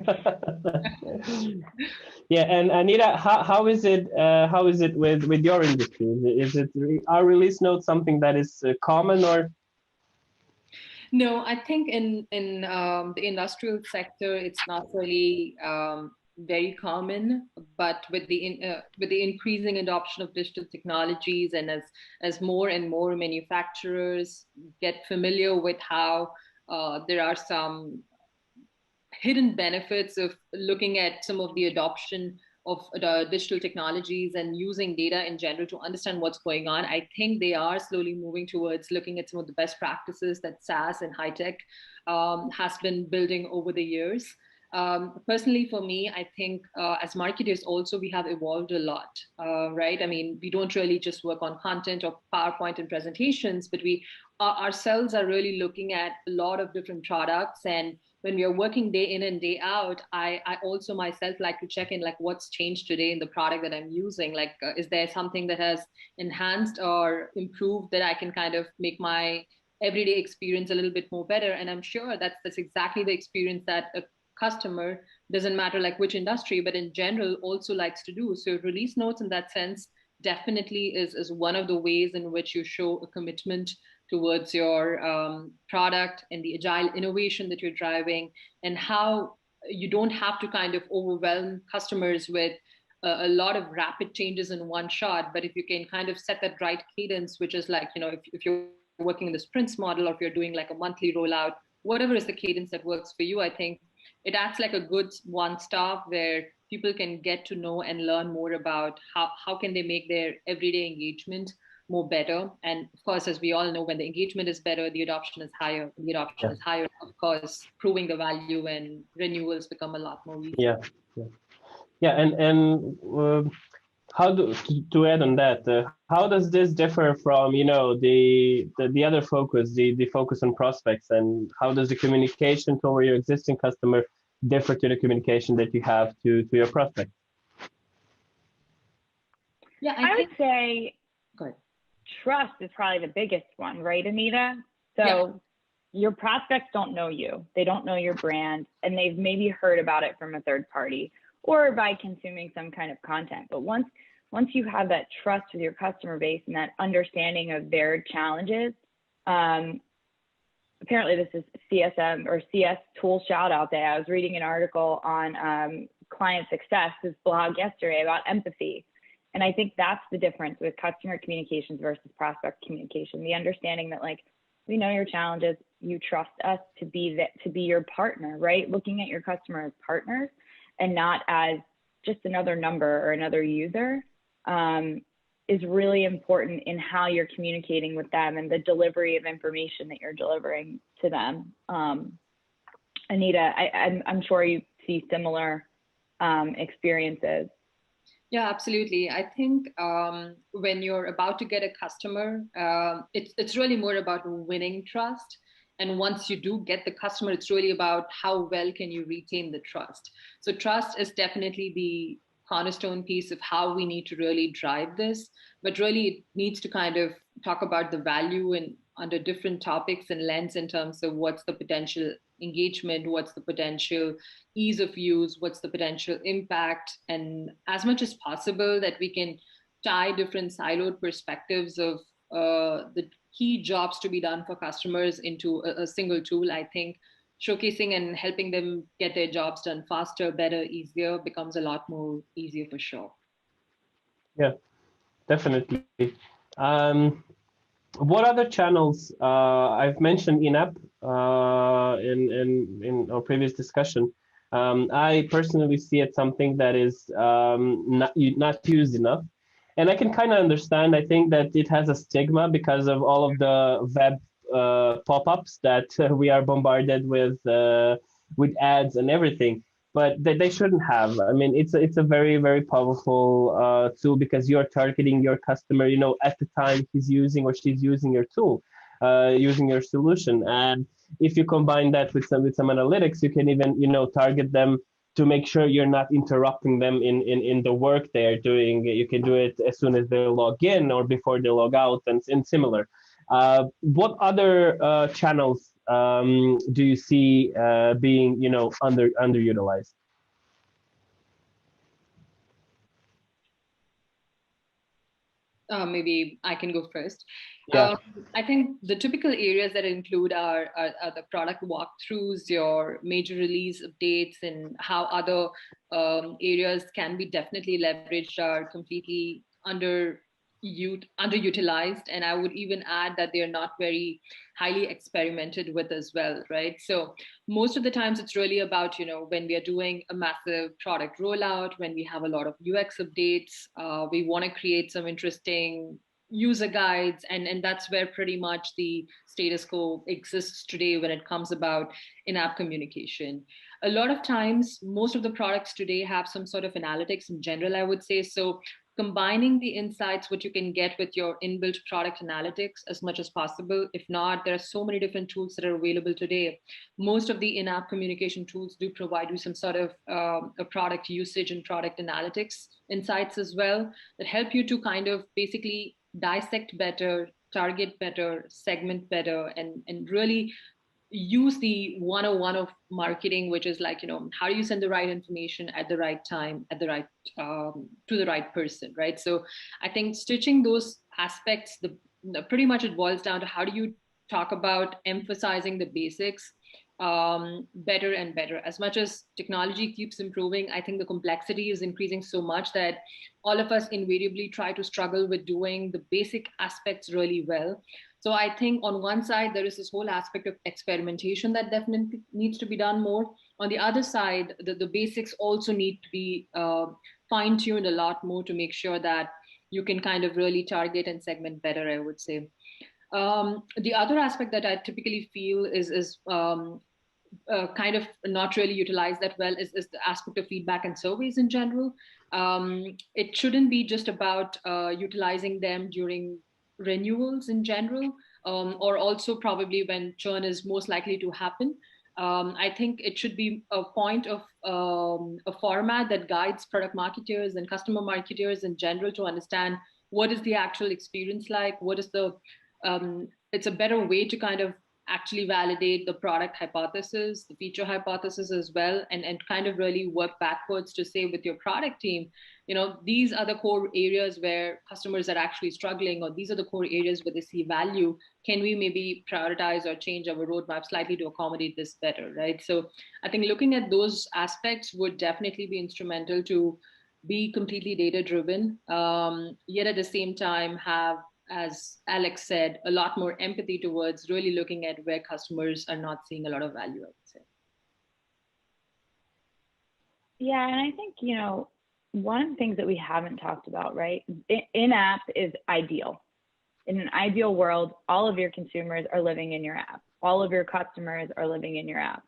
Speaker 3: Yeah, and Anita, how is it with your industry? Is it our release notes something that is common, or?
Speaker 4: No, I think in the industrial sector, it's not really very common. But with the increasing adoption of digital technologies, and as more and more manufacturers get familiar with how there are some hidden benefits of looking at some of the adoption of the digital technologies and using data in general to understand what's going on, I think they are slowly moving towards looking at some of the best practices that SaaS and high tech has been building over the years. Personally, for me, I think as marketers also, we have evolved a lot, right? I mean, we don't really just work on content or PowerPoint and presentations, but we ourselves are really looking at a lot of different products. And when we are working day in and day out, I also myself like to check in, like what's changed today in the product that I'm using. Like, is there something that has enhanced or improved that I can kind of make my everyday experience a little bit more better? And I'm sure that's exactly the experience that a customer, doesn't matter like which industry, but in general also likes to do. So release notes in that sense definitely is one of the ways in which you show a commitment towards your product and the agile innovation that you're driving, and how you don't have to kind of overwhelm customers with a lot of rapid changes in one shot. But if you can kind of set that right cadence, which is like, if you're working in the sprints model, or if you're doing like a monthly rollout, whatever is the cadence that works for you, I think it acts like a good one-stop where people can get to know and learn more about how can they make their everyday engagement more better. And of course, as we all know, when the engagement is better, the adoption is higher. When the adoption is higher, of course, proving the value and renewals become a lot more easy.
Speaker 3: Yeah. And how to add on that? How does this differ from the other focus, the focus on prospects, and how does the communication toward your existing customer differ to the communication that you have to your prospect?
Speaker 5: Yeah, I would say trust is probably the biggest one, right, Anita? So your prospects don't know you, they don't know your brand, and they've maybe heard about it from a third party or by consuming some kind of content. But once you have that trust with your customer base and that understanding of their challenges, apparently this is CSM or CS tool shout out day. I was reading an article on client success, this blog yesterday about empathy. And I think that's the difference with customer communications versus prospect communication. The understanding that, like, we know your challenges, you trust us to be your partner, right? Looking at your customer as partners and not as just another number or another user is really important in how you're communicating with them and the delivery of information that you're delivering to them. Anita, I'm sure you see similar experiences.
Speaker 4: Yeah, absolutely. I think when you're about to get a customer, it's really more about winning trust. And once you do get the customer, it's really about how well can you retain the trust. So trust is definitely the cornerstone piece of how we need to really drive this. But really, it needs to kind of talk about the value and under different topics and lens in terms of what's the potential engagement, what's the potential ease of use, what's the potential impact, and as much as possible that we can tie different siloed perspectives of the key jobs to be done for customers into a single tool. I think showcasing and helping them get their jobs done faster, better, easier becomes a lot more easier for sure.
Speaker 3: Yeah, definitely. What other channels? I've mentioned in-app in our previous discussion. I personally see it something that is not used enough, and I can kind of understand. I think that it has a stigma because of all of the web pop-ups that we are bombarded with ads and everything. But they shouldn't have. I mean, it's a very, very powerful tool because you're targeting your customer, at the time he's using or she's using your tool, using your solution. And if you combine that with some analytics, you can even, target them to make sure you're not interrupting them in the work they're doing. You can do it as soon as they log in or before they log out, and similar. What other channels do you see being, underutilized?
Speaker 4: Maybe I can go first.
Speaker 3: Yeah.
Speaker 4: I think the typical areas that include are the product walkthroughs, your major release updates, and how other areas can be definitely leveraged are completely underutilized. And I would even add that they're not very highly experimented with as well, right? So most of the times it's really about, when we are doing a massive product rollout, when we have a lot of UX updates, we want to create some interesting user guides, and that's where pretty much the status quo exists today when it comes about in-app communication. A lot of times, most of the products today have some sort of analytics in general, I would say. So combining the insights, what you can get with your inbuilt product analytics as much as possible. If not, there are so many different tools that are available today. Most of the in-app communication tools do provide you some sort of a product usage and product analytics insights as well that help you to kind of basically dissect better, target better, segment better, and really use the 101 of marketing, which is like, how do you send the right information at the right time, at the right to the right person, right? So I think stitching those aspects, pretty much it boils down to how do you talk about emphasizing the basics better and better. As much as technology keeps improving, I think the complexity is increasing so much that all of us invariably try to struggle with doing the basic aspects really well. So I think on one side, there is this whole aspect of experimentation that definitely needs to be done more. On the other side, the basics also need to be fine-tuned a lot more to make sure that you can kind of really target and segment better, I would say. The other aspect that I typically feel is kind of not really utilized that well is the aspect of feedback and surveys in general. It shouldn't be just about utilizing them during renewals in general, or also probably when churn is most likely to happen. I think it should be a point of a format that guides product marketers and customer marketers in general to understand what is the actual experience like, what is the it's a better way to kind of actually validate the product hypothesis, the feature hypothesis as well, and kind of really work backwards to say with your product team, these are the core areas where customers are actually struggling, or these are the core areas where they see value. Can we maybe prioritize or change our roadmap slightly to accommodate this better, right? So I think looking at those aspects would definitely be instrumental to be completely data driven, yet at the same time have, as Alex said, a lot more empathy towards really looking at where customers are not seeing a lot of value, I would say.
Speaker 5: Yeah, and I think, one of the things that we haven't talked about, right? In-app is ideal. In an ideal world, all of your consumers are living in your app. All of your customers are living in your app.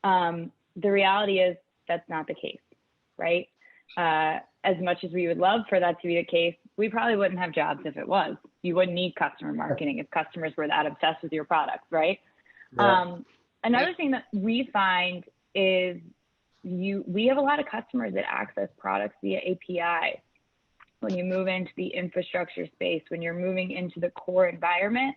Speaker 5: The reality is that's not the case, right? As much as we would love for that to be the case, we probably wouldn't have jobs if it was. You wouldn't need customer marketing if customers were that obsessed with your product, right? Yeah. Another thing that we find is we have a lot of customers that access products via API. When you move into the infrastructure space, when you're moving into the core environment.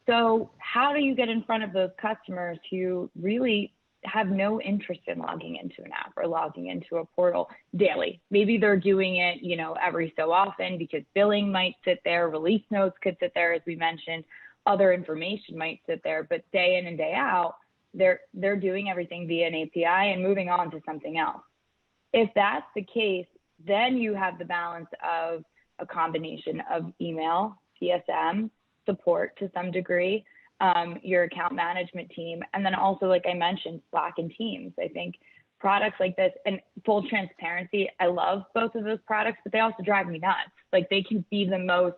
Speaker 5: So how do you get in front of those customers who really have no interest in logging into an app or logging into a portal daily? Maybe they're doing it, every so often because billing might sit there, release notes could sit there, as we mentioned, other information might sit there, but day in and day out, they're doing everything via an API and moving on to something else. If that's the case, then you have the balance of a combination of email, CSM, support to some degree, your account management team, and then also, like I mentioned, Slack and Teams. I think products like this, and full transparency, I love both of those products, but they also drive me nuts. Like, they can be the most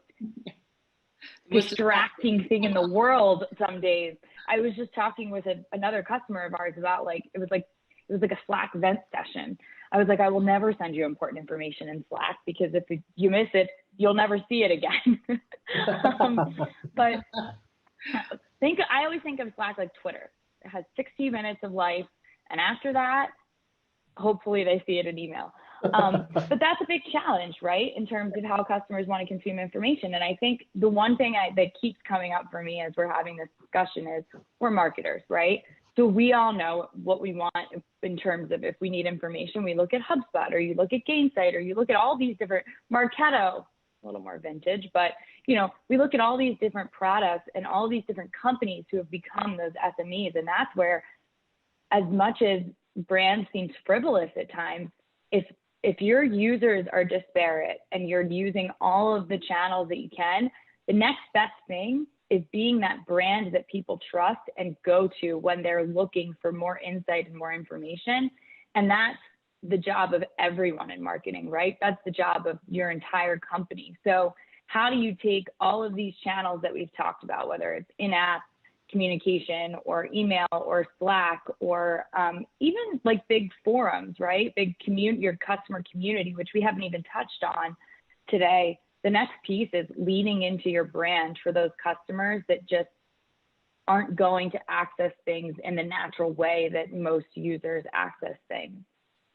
Speaker 5: distracting thing in the world some days. I was just talking with another customer of ours about it was like a Slack vent session. I was like, I will never send you important information in Slack because if you miss it, you'll never see it again. But I always think of Slack like Twitter. It has 60 minutes of life. And after that, hopefully they see it in email. But that's a big challenge, right? In terms of how customers want to consume information. And I think the one thing that keeps coming up for me as we're having this discussion is we're marketers, right? So we all know what we want in terms of if we need information, we look at HubSpot, or you look at Gainsight, or you look at all these different Marketo, a little more vintage, but you know, we look at all these different products and all these different companies who have become those SMEs. And that's where, as much as brands seem frivolous at times, if your users are disparate and you're using all of the channels that you can, the next best thing is being that brand that people trust and go to when they're looking for more insight and more information. And that's the job of everyone in marketing, right? That's the job of your entire company. So how do you take all of these channels that we've talked about, whether it's in-app communication or email or Slack, or even like big forums, right? Big your customer community, which we haven't even touched on today. The next piece is leaning into your brand for those customers that just aren't going to access things in the natural way that most users access things.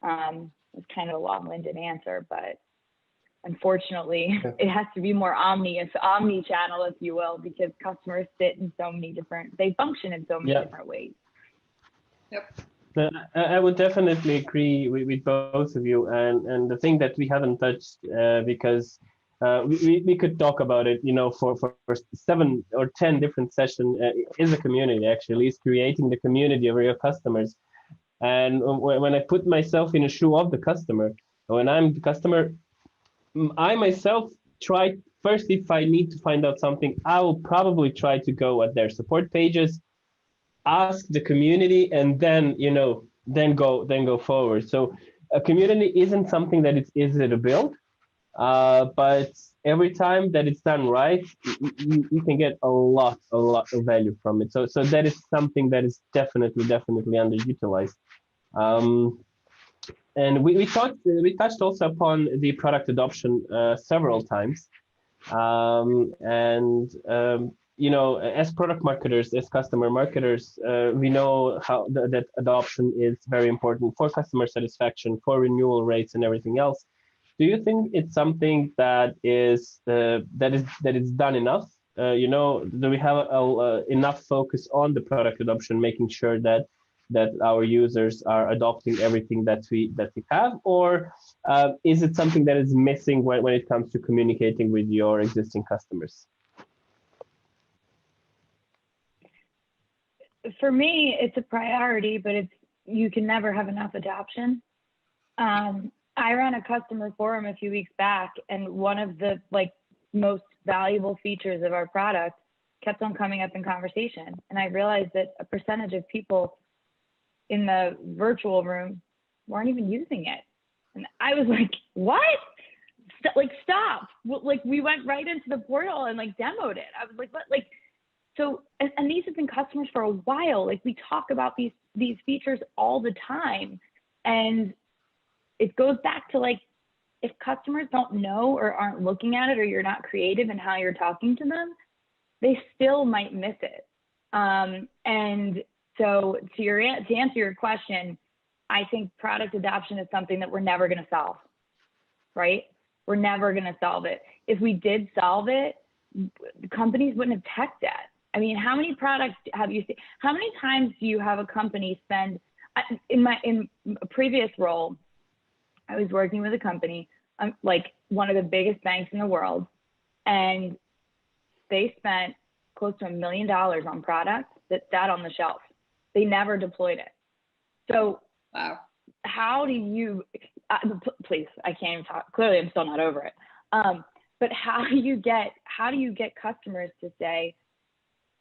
Speaker 5: It's kind of a long-winded answer, but unfortunately, it has to be more omni-channel, if you will, because customers sit in so many different, they function in so many different ways.
Speaker 4: Yep.
Speaker 3: I would definitely agree with both of you. And the thing that we haven't touched, because we could talk about it, you know, for 7 or 10 different sessions, is a community, actually, is creating the community of your customers. And when I put myself in the shoe of the customer, when I'm the customer, I myself try first, if I need to find out something, I will probably try to go at their support pages, ask the community, and then, you know, then go forward. So a community isn't something that it's easy to build, but every time that it's done right, you can get a lot of value from it. So that is something that is definitely underutilized. And we touched also upon the product adoption several times. You know, as product marketers, as customer marketers, we know how that adoption is very important for customer satisfaction, for renewal rates, and everything else. Do you think it's something that is done enough? You know, do we have enough focus on the product adoption, making sure that our users are adopting everything that we have, or is it something that is missing when it comes to communicating with your existing customers?
Speaker 5: For me, it's a priority, but you can never have enough adoption. I ran a customer forum a few weeks back, and one of the most valuable features of our product kept on coming up in conversation. And I realized that a percentage of people in the virtual room weren't even using it. And I was like, what? Stop. We went right into the portal and demoed it. I was like, what? So, and these have been customers for a while. We talk about these features all the time. And it goes back to if customers don't know or aren't looking at it, or you're not creative in how you're talking to them, they still might miss it. And so to answer your question, I think product adoption is something that we're never going to solve, right? We're never going to solve it. If we did solve it, companies wouldn't have tech debt. I mean, how many products have you seen? How many times do you have a company spend? In a previous role, I was working with a company, one of the biggest banks in the world, and they spent close to $1 million on products that sat on the shelf. They never deployed it. So
Speaker 4: wow.
Speaker 5: How do you, please, I can't even talk. Clearly, I'm still not over it. But how do you get customers to say,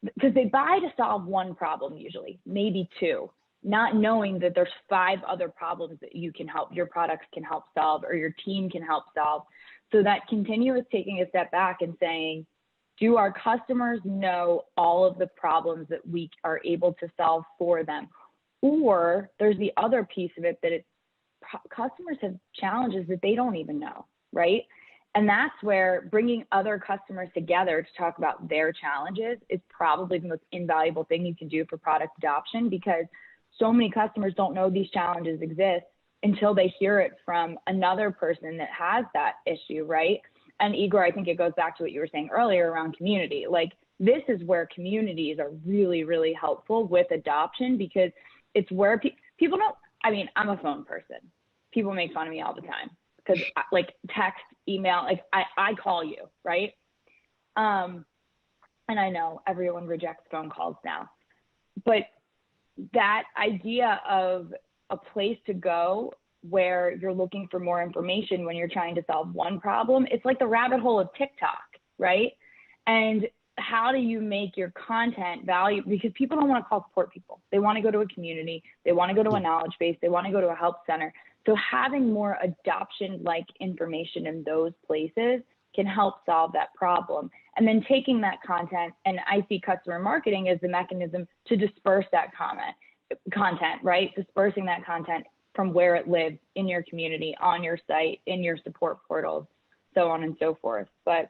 Speaker 5: because they buy to solve one problem usually, maybe two, not knowing that there's 5 other problems that your products can help solve, or your team can help solve. So that continuous taking a step back and saying, do our customers know all of the problems that we are able to solve for them? Or there's the other piece of it, that customers have challenges that they don't even know, right? And that's where bringing other customers together to talk about their challenges is probably the most invaluable thing you can do for product adoption, because so many customers don't know these challenges exist, until they hear it from another person that has that issue, right? And Igor, I think it goes back to what you were saying earlier around community. Like, this is where communities are really, really helpful with adoption, because it's where people don't, I mean, I'm a phone person. People make fun of me all the time because like text, email, like I call you, right? And I know everyone rejects phone calls now, but that idea of a place to go where you're looking for more information when you're trying to solve one problem, it's like the rabbit hole of TikTok, right? And how do you make your content valuable? Because people don't want to call support people. They want to go to a community. They want to go to a knowledge base. They want to go to a help center. So having more adoption-like information in those places can help solve that problem. And then taking that content, and I see customer marketing as the mechanism to disperse that content, right? Dispersing that content from where it lives in your community, on your site, in your support portals, so on and so forth. But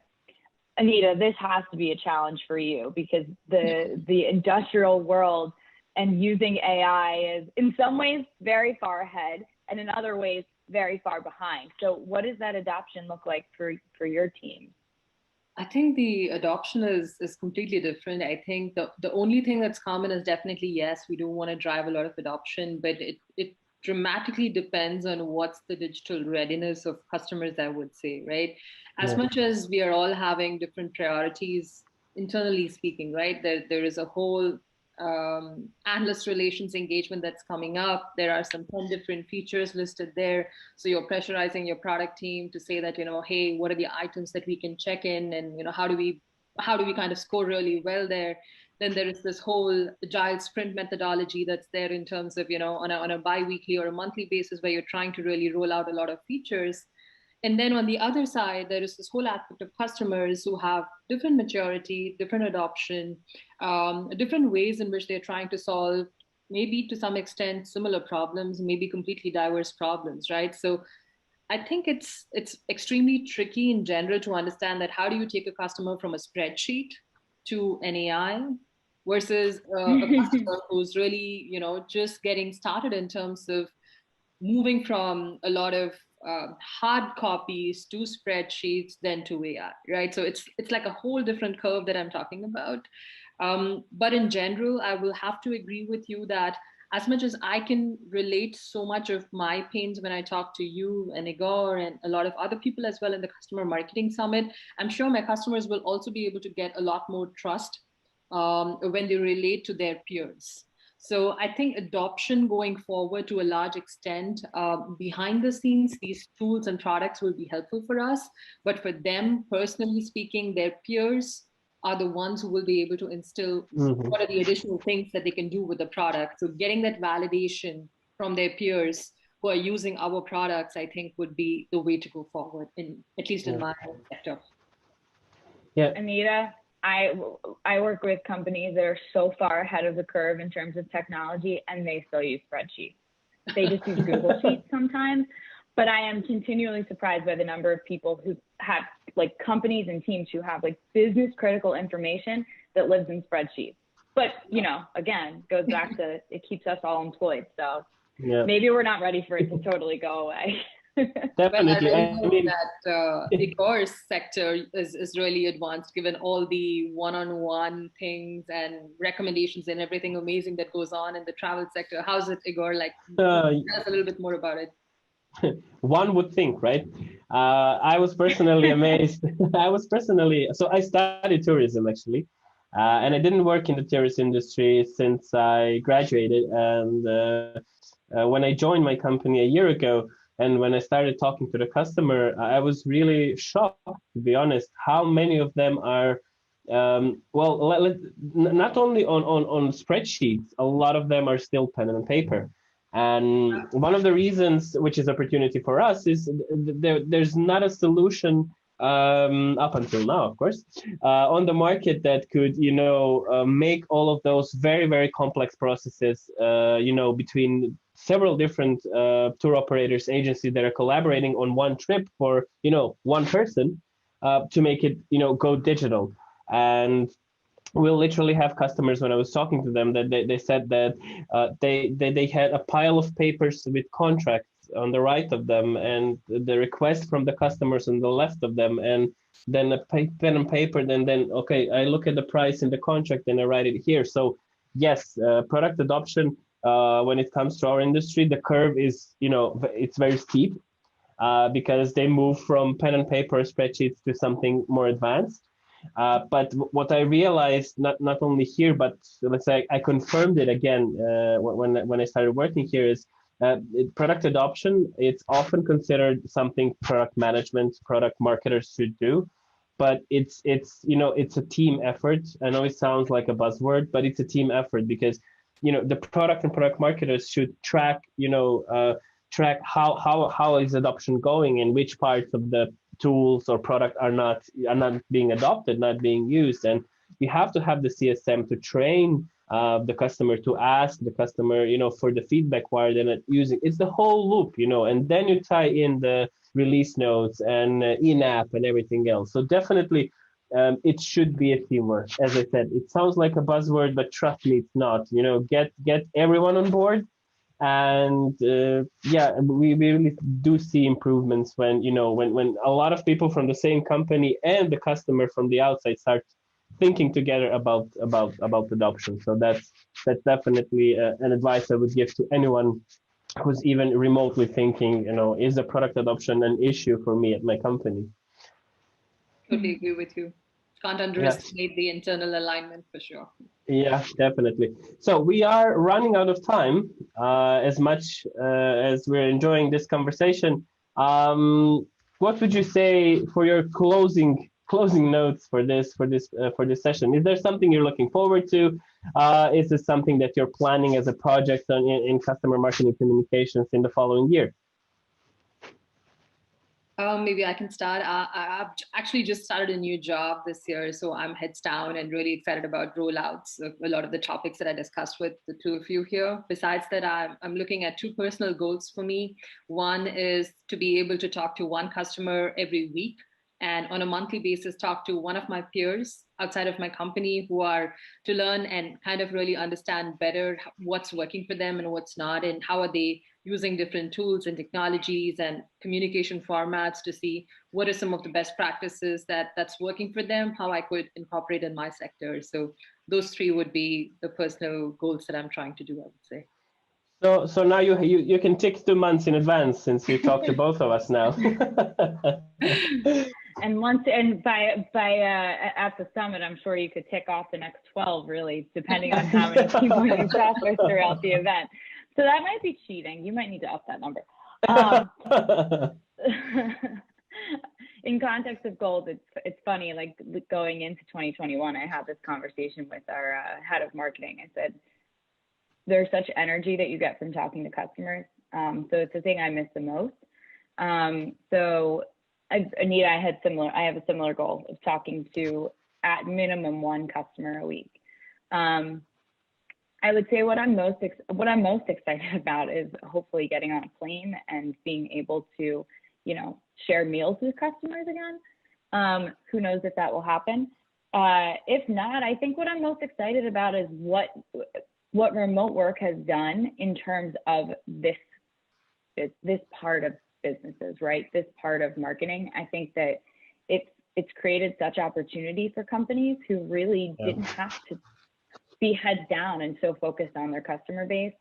Speaker 5: Anita, this has to be a challenge for you, because the industrial world and using AI is in some ways very far ahead, and in other ways very far behind. So what does that adoption look like for your team?
Speaker 4: I think the adoption is completely different. I think the only thing that's common is definitely, yes, we do want to drive a lot of adoption, but it dramatically depends on what's the digital readiness of customers, I would say, right? As much as we are all having different priorities, internally speaking, right? There is a whole analyst relations engagement that's coming up. There are some 10 different features listed there. So you're pressurizing your product team to say that, hey, what are the items that we can check in, and, how do we kind of score really well there? Then there is this whole agile sprint methodology that's there in terms of, on a bi-weekly or a monthly basis, where you're trying to really roll out a lot of features. And then on the other side, there is this whole aspect of customers who have different maturity, different adoption, different ways in which they're trying to solve, maybe to some extent, similar problems, maybe completely diverse problems, right? So I think it's extremely tricky in general to understand that how do you take a customer from a spreadsheet to an AI versus a customer who's really, just getting started in terms of moving from a lot of hard copies to spreadsheets, then to AI, right? So it's like a whole different curve that I'm talking about. But in general, I will have to agree with you that as much as I can relate so much of my pains when I talk to you and Igor and a lot of other people as well in the Customer Marketing Summit, I'm sure my customers will also be able to get a lot more trust when they relate to their peers. So I think adoption going forward to a large extent, behind the scenes, these tools and products will be helpful for us. But for them, personally speaking, their peers are the ones who will be able to instill what are the additional things that they can do with the product. So getting that validation from their peers who are using our products, I think would be the way to go forward, at least in my sector.
Speaker 5: Yeah. Anita, I work with companies that are so far ahead of the curve in terms of technology, and they still use spreadsheets. They just use Google Sheets sometimes. But I am continually surprised by the number of people who have, like, companies and teams who have, like, business critical information that lives in spreadsheets. But, again, goes back to it keeps us all employed. So maybe we're not ready for it to totally go away.
Speaker 3: Definitely.
Speaker 4: Well, I mean that Igor's sector is really advanced, given all the one-on-one things and recommendations and everything amazing that goes on in the travel sector. How's it, Igor? Like, tell us a little bit more about it.
Speaker 3: One would think, right? I was personally amazed. So I studied tourism, actually, and I didn't work in the tourist industry since I graduated. And when I joined my company a year ago, and when I started talking to the customer, I was really shocked, to be honest, how many of them are, not only on spreadsheets, a lot of them are still pen and paper. And one of the reasons, which is opportunity for us, is there's not a solution up until now, of course, on the market that could, make all of those very, very complex processes, between several different tour operators, agencies that are collaborating on one trip for, one person, to make it, go digital. And we'll literally have customers, when I was talking to them, that they said that they had a pile of papers with contracts on the right of them, and the request from the customers on the left of them, and then a pen and paper, then okay, I look at the price in the contract and I write it here. So yes, product adoption, when it comes to our industry, the curve is, it's very steep, because they move from pen and paper spreadsheets to something more advanced. But what I realized, not only here, but let's say I confirmed it again when I started working here, is product adoption. It's often considered something product management, product marketers should do, but it's a team effort. I know it sounds like a buzzword, but it's a team effort, because the product and product marketers should track track how is adoption going, and which parts of the tools or product are not being adopted, not being used. And you have to have the CSM to train the customer, to ask the customer, for the feedback while they're not using. It's the whole loop, and then you tie in the release notes and in-app and everything else. So definitely, it should be a teamwork. As I said, it sounds like a buzzword, but trust me, it's not. Get everyone on board. And we really do see improvements when when a lot of people from the same company and the customer from the outside start thinking together about adoption. So that's definitely an advice I would give to anyone who's even remotely thinking, is the product adoption an issue for me at my company?
Speaker 4: Totally agree with you. Can't underestimate the internal alignment for sure.
Speaker 3: Yeah, definitely. So we are running out of time. As much as we're enjoying this conversation, what would you say for your closing notes for this session? Is there something you're looking forward to? Is this something that you're planning as a project in customer marketing communications in the following year?
Speaker 4: Maybe I can start. I've actually just started a new job this year, so I'm heads down and really excited about rollouts of a lot of the topics that I discussed with the two of you here. Besides that, I'm looking at two personal goals for me. One is to be able to talk to one customer every week, and on a monthly basis talk to one of my peers outside of my company who are to learn and kind of really understand better what's working for them and what's not, and how are they using different tools and technologies and communication formats to see what are some of the best practices that's working for them, how I could incorporate in my sector. So those three would be the personal goals that I'm trying to do, I would say.
Speaker 3: So now you can tick 2 months in advance, since you talked to both of us now.
Speaker 5: And by at the summit, I'm sure you could tick off the next 12, really, depending on how many people you talk with throughout the event. So that might be cheating. You might need to up that number. In context of goals, it's funny, like going into 2021, I had this conversation with our head of marketing. I said, there's such energy that you get from talking to customers. So it's the thing I miss the most. Anita, I have a similar goal of talking to at minimum one customer a week. I would say what I'm most excited about is hopefully getting on a plane and being able to, share meals with customers again. Who knows if that will happen? If not, I think what I'm most excited about is what remote work has done in terms of this part of businesses, right? This part of marketing. I think that it's created such opportunity for companies who really didn't have to be heads down and so focused on their customer base.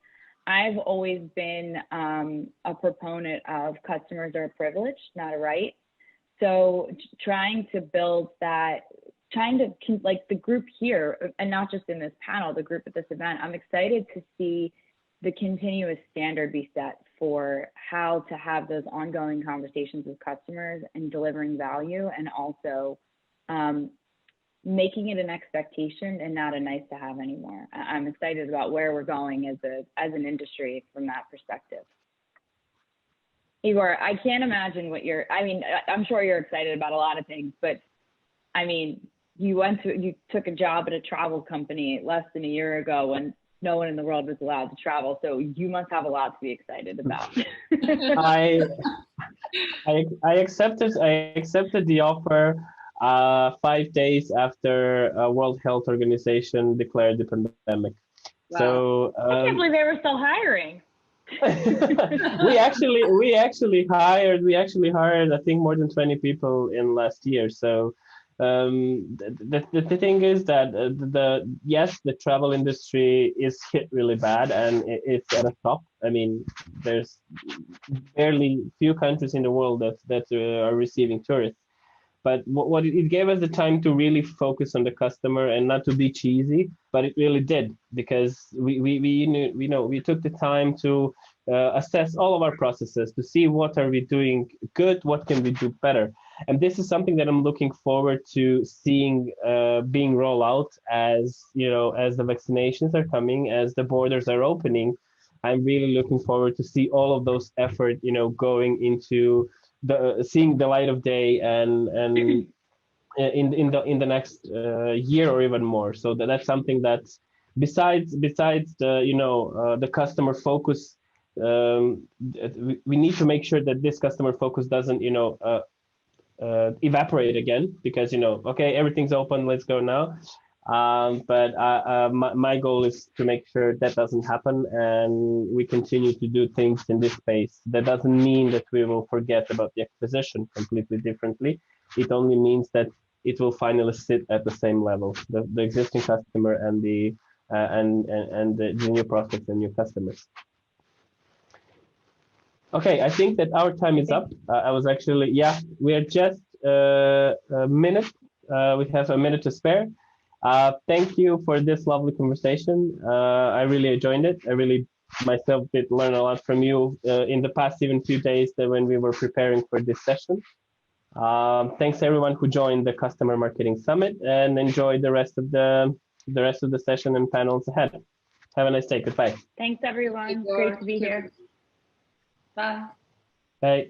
Speaker 5: I've always been a proponent of customers are a privilege, not a right. So trying to build that, like the group here, and not just in this panel, the group at this event, I'm excited to see the continuous standard be set for how to have those ongoing conversations with customers and delivering value, and also making it an expectation and not a nice to have anymore. I'm excited about where we're going as an industry from that perspective. Igor, I can't imagine I'm sure you're excited about a lot of things, but I mean, you took a job at a travel company less than a year ago when no one in the world was allowed to travel. So you must have a lot to be excited about.
Speaker 3: I accepted the offer 5 days after World Health Organization declared the pandemic.
Speaker 4: Wow.
Speaker 3: So
Speaker 5: I can't believe they were still hiring.
Speaker 3: we actually hired I think more than 20 people in last year. So the thing is that the travel industry is hit really bad, and it's at a top. I mean, there's barely few countries in the world that are receiving tourists. But what it gave us the time to really focus on the customer and not to be cheesy, but it really did, because we took the time to assess all of our processes to see what are we doing good, what can we do better. And this is something that I'm looking forward to seeing being rolled out as as the vaccinations are coming, as the borders are opening. I'm really looking forward to see all of those effort going into seeing the light of day and in the next year or even more. So that's something that besides the customer focus, we need to make sure that this customer focus doesn't evaporate again, because okay, everything's open, let's go now. But my goal is to make sure that doesn't happen, and we continue to do things in this space. That doesn't mean that we will forget about the acquisition completely differently. It only means that it will finally sit at the same level, the existing customer and the new prospects and new customers. Okay, I think that our time is up. We are just a minute. We have a minute to spare. Thank you for this lovely conversation. I really enjoyed it. I really myself did learn a lot from you in the past even few days that when we were preparing for this session. Thanks everyone who joined the Customer Marketing Summit, and enjoy the rest of the session and panels ahead. Have a nice day. Goodbye.
Speaker 5: Thanks everyone. Great to be here.
Speaker 4: Bye.
Speaker 3: Bye.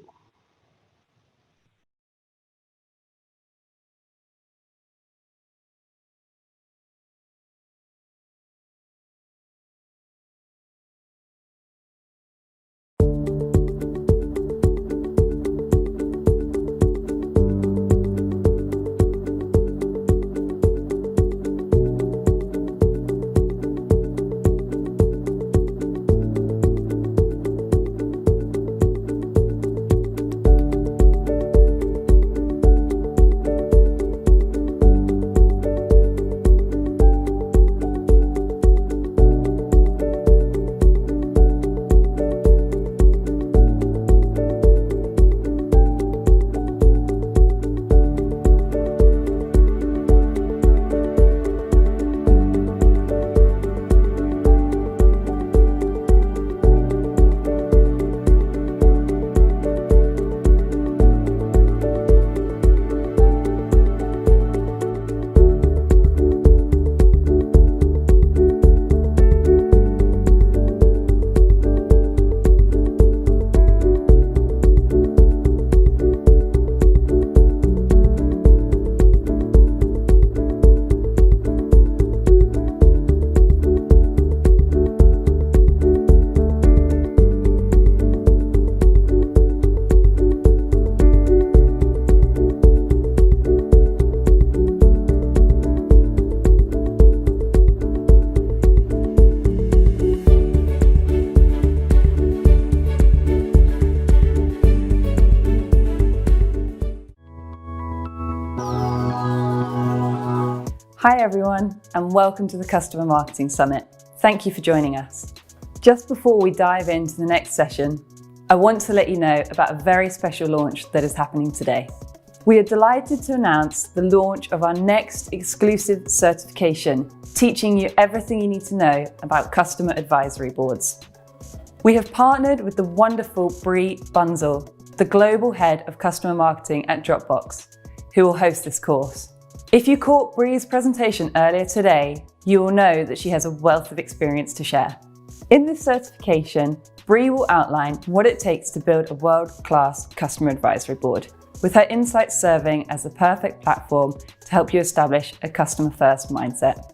Speaker 1: Hi everyone, and welcome to the Customer Marketing Summit. Thank you for joining us. Just before we dive into the next session, I want to let you know about a very special launch that is happening today. We are delighted to announce the launch of our next exclusive certification, teaching you everything you need to know about customer advisory boards. We have partnered with the wonderful Bree Bunzel, the Global Head of Customer Marketing at Dropbox, who will host this course. If you caught Bree's presentation earlier today, you will know that she has a wealth of experience to share. In this certification, Bree will outline what it takes to build a world-class customer advisory board, with her insights serving as the perfect platform to help you establish a customer-first mindset.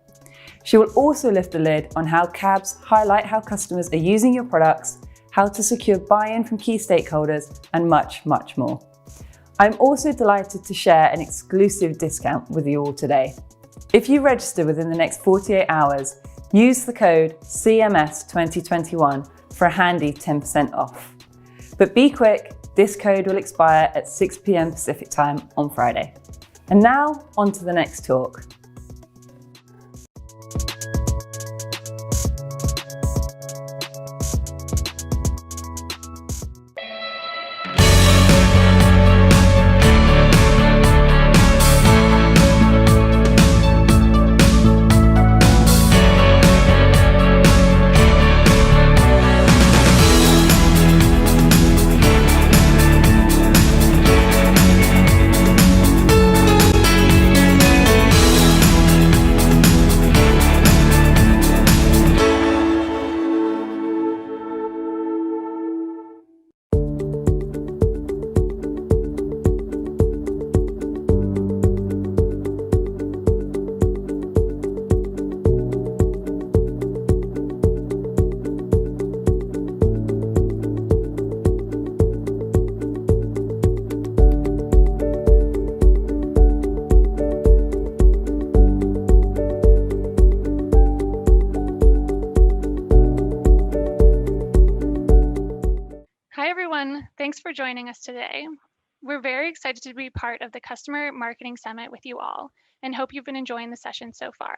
Speaker 1: She will also lift the lid on how CABs highlight how customers are using your products, how to secure buy-in from key stakeholders, and much, much more. I'm also delighted to share an exclusive discount with you all today. If you register within the next 48 hours, use the code CMS2021 for a handy 10% off. But be quick, this code will expire at 6 p.m. Pacific time on Friday. And now, on to the next talk.
Speaker 6: Thanks for joining us today. We're very excited to be part of the Customer Marketing Summit with you all and hope you've been enjoying the session so far.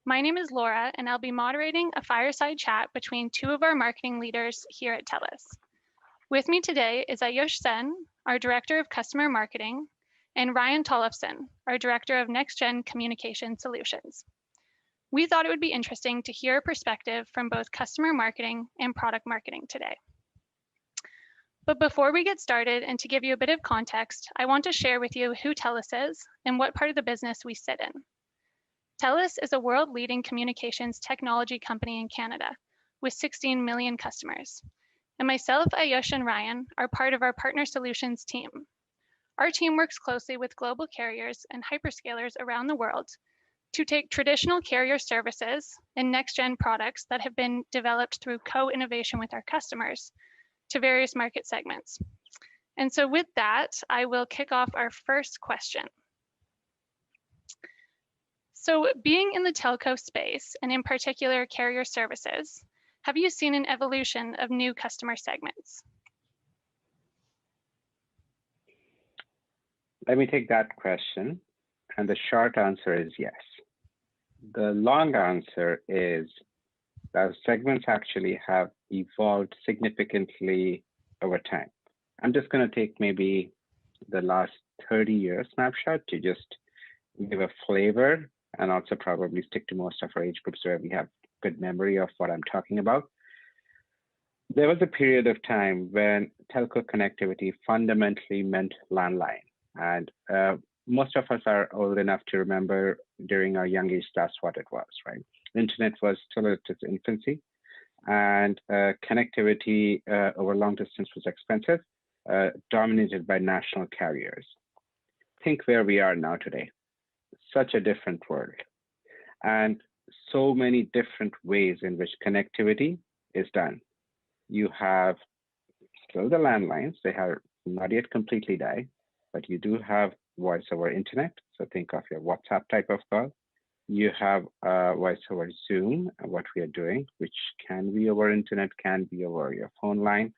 Speaker 6: My name is Laura, and I'll be moderating a fireside chat between two of our marketing leaders here at Telus. With me today is Ayush Sen, our Director of Customer Marketing, and Ryan Tollofson, our Director of Next Gen Communication Solutions. We thought it would be interesting to hear a perspective from both customer marketing and product marketing today. But before we get started, and to give you a bit of context, I want to share with you who Telus is and what part of the business we sit in. Telus is a world-leading communications technology company in Canada with 16 million customers. And myself, Ayush, and Ryan are part of our partner solutions team. Our team works closely with global carriers and hyperscalers around the world to take traditional carrier services and next-gen products that have been developed through co-innovation with our customers to various market segments. And so with that, I will kick off our first question. So being in the telco space, and in particular carrier services, have you seen an evolution of new customer segments?
Speaker 7: Let me take that question. And the short answer is yes. The long answer is that segments actually have evolved significantly over time. I'm just going to take maybe the last 30-year snapshot to just give a flavor and also probably stick to most of our age groups where we have good memory of what I'm talking about. There was a period of time when telco connectivity fundamentally meant landline. And most of us are old enough to remember during our young age, that's what it was, right? Internet was still at its infancy, and connectivity over long distance was expensive, dominated by national carriers. Think where we are now today. Such a different world, and so many different ways in which connectivity is done. You have still the landlines. They have not yet completely died, but you do have voice over internet. So think of your WhatsApp type of call. You have voice over Zoom, what we are doing, which can be over internet, can be over your phone line.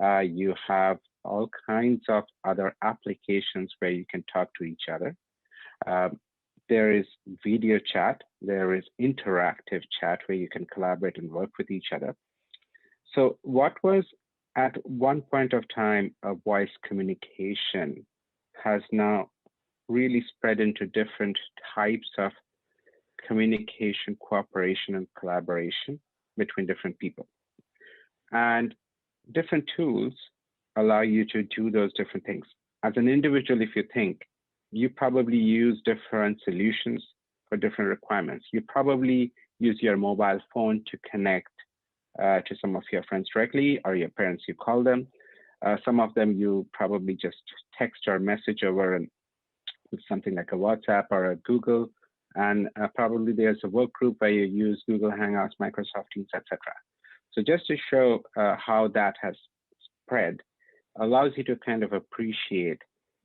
Speaker 7: You have all kinds of other applications where you can talk to each other. There is video chat. There is interactive chat where you can collaborate and work with each other. So what was at one point of time a voice communication has now really spread into different types of communication, cooperation, and collaboration between different people. And different tools allow you to do those different things. As an individual, if you think, you probably use different solutions for different requirements. You probably use your mobile phone to connect to some of your friends directly, or your parents, you call them. Some of them you probably just text or message over something like a WhatsApp or a Google. And probably there's a work group where you use Google Hangouts, Microsoft Teams, etc. So just to show how that has spread, allows you to kind of appreciate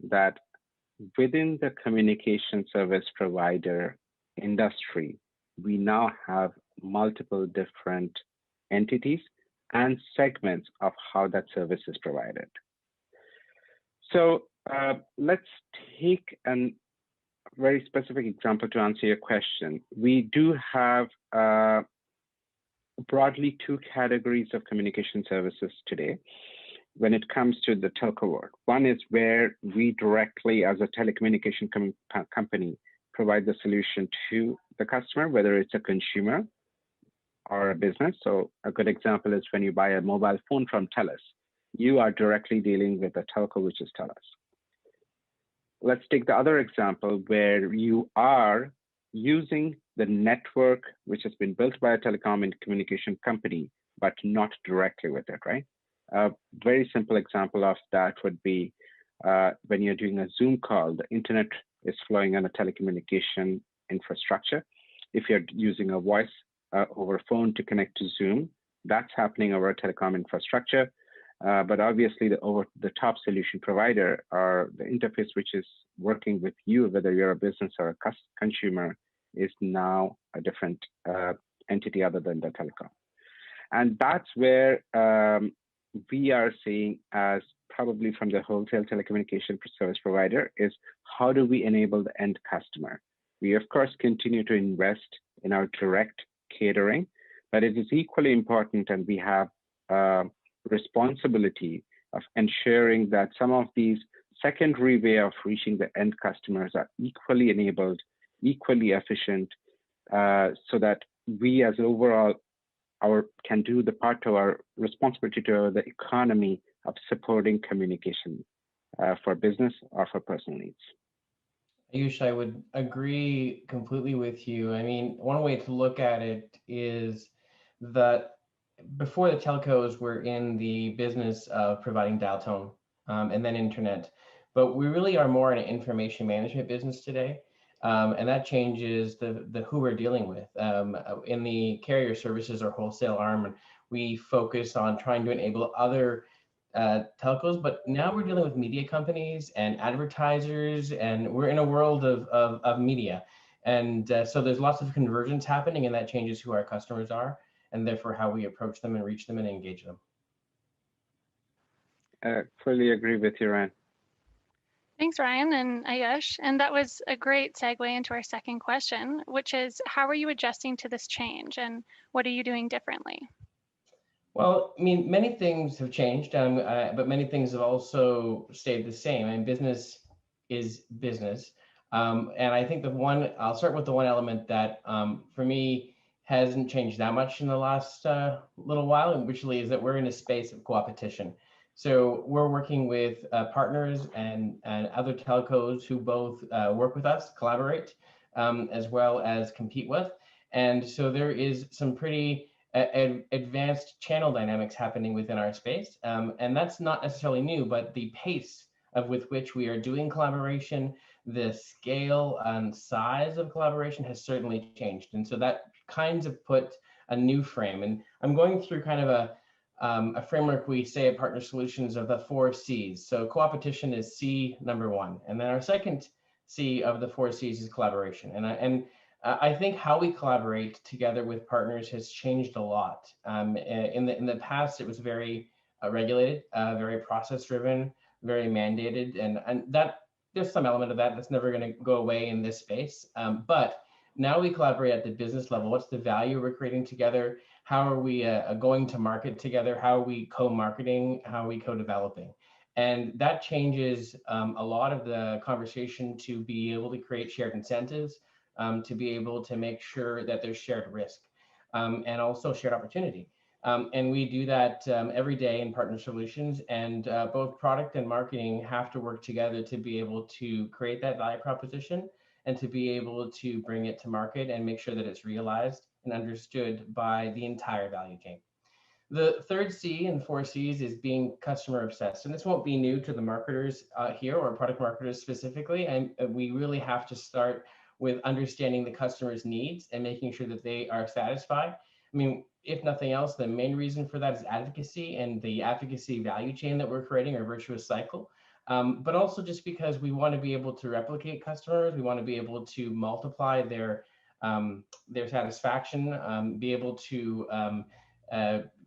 Speaker 7: that within the communication service provider industry, we now have multiple different entities and segments of how that service is provided. So let's take a very specific example to answer your question. We do have broadly two categories of communication services today when it comes to the telco world. One is where we directly, as a telecommunication company, provide the solution to the customer, whether it's a consumer or a business. So a good example is when you buy a mobile phone from Telus, you are directly dealing with a telco, which is Telus. Let's take the other example where you are using the network which has been built by a telecom and communication company, but not directly with it, right? A very simple example of that would be when you're doing a Zoom call, the internet is flowing on a telecommunication infrastructure. If you're using a voice over phone to connect to Zoom, that's happening over a telecom infrastructure. But obviously the over-the-top solution provider or the interface which is working with you, whether you're a business or a consumer, is now a different entity other than the telecom. And that's where we are seeing as probably from the wholesale telecommunication service provider is how do we enable the end customer? We of course continue to invest in our direct catering, but it is equally important, and we have responsibility of ensuring that some of these secondary way of reaching the end customers are equally enabled, equally efficient, so that we as overall can do the part of our responsibility to the economy of supporting communication for business or for personal needs.
Speaker 8: Ayush, I would agree completely with you. I mean, one way to look at it is that before the telcos were in the business of providing dial tone and then internet, but we really are more in an information management business today. And that changes the who we're dealing with. In the carrier services or wholesale arm, we focus on trying to enable other telcos, but now we're dealing with media companies and advertisers, and we're in a world of media. And so there's lots of convergence happening, and that changes who our customers are, and therefore how we approach them and reach them and engage them.
Speaker 7: Fully agree with you, Ryan.
Speaker 6: Thanks, Ryan and Ayush. And that was a great segue into our second question, which is, how are you adjusting to this change and what are you doing differently?
Speaker 8: Well, I mean, many things have changed, but many things have also stayed the same. And business is business. And I think I'll start with the one element that for me hasn't changed that much in the last little while, which is that we're in a space of co-opetition. So we're working with partners and other telcos who both work with us, collaborate, as well as compete with. And so there is some pretty advanced channel dynamics happening within our space. And that's not necessarily new, but the pace with which we are doing collaboration, the scale and size of collaboration has certainly changed. And so that kinds of put a new frame. And I'm going through kind of a framework we say at Partner Solutions of the 4 C's. So co-opetition is C number 1. And then our second C of the 4 C's is collaboration. And I think how we collaborate together with partners has changed a lot. In the past, it was very regulated, very process driven, very mandated. And that there's some element of that that's never going to go away in this space. But now we collaborate at the business level. What's the value we're creating together? How are we going to market together? How are we co-marketing? How are we co-developing? And that changes a lot of the conversation to be able to create shared incentives, to be able to make sure that there's shared risk and also shared opportunity. And we do that every day in Partner Solutions, and both product and marketing have to work together to be able to create that value proposition and to be able to bring it to market and make sure that it's realized and understood by the entire value chain. The third C and 4 C's is being customer obsessed. And this won't be new to the marketers here or product marketers specifically. And we really have to start with understanding the customer's needs and making sure that they are satisfied. I mean, if nothing else, the main reason for that is advocacy and the advocacy value chain that we're creating, our virtuous cycle. But also just because we want to be able to replicate customers, we want to be able to multiply their satisfaction, be able to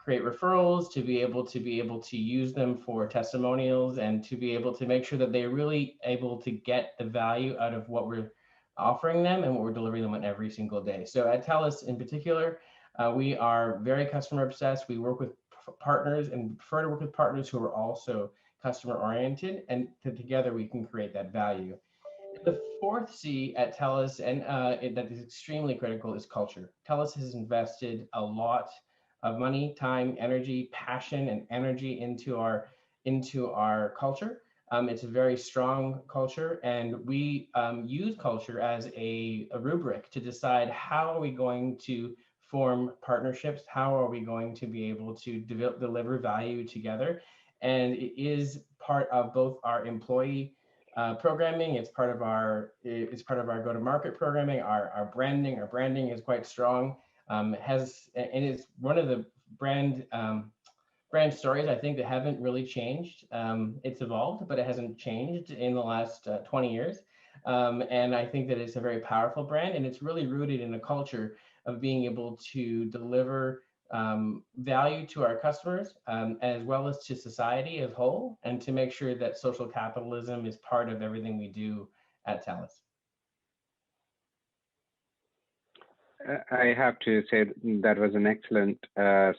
Speaker 8: create referrals, to be able to use them for testimonials, and to be able to make sure that they're really able to get the value out of what we're offering them and what we're delivering them on every single day. So at Telus in particular, we are very customer obsessed. We work with partners and prefer to work with partners who are also customer oriented, and together we can create that value. The fourth C at Telus, and that is extremely critical, is culture. Telus has invested a lot of money, time, energy, passion, and energy into our culture. It's a very strong culture, and we use culture as a rubric to decide how are we going to form partnerships, how are we going to be able to deliver value together. And it is part of both our employee programming. It's part of our go-to-market programming. Our branding is quite strong. And it's one of the brand stories I think that haven't really changed. It's evolved, but it hasn't changed in the last 20 years. And I think that it's a very powerful brand, and it's really rooted in a culture of being able to deliver value to our customers, as well as to society as whole, and to make sure that social capitalism is part of everything we do at Telus.
Speaker 7: I have to say that was an excellent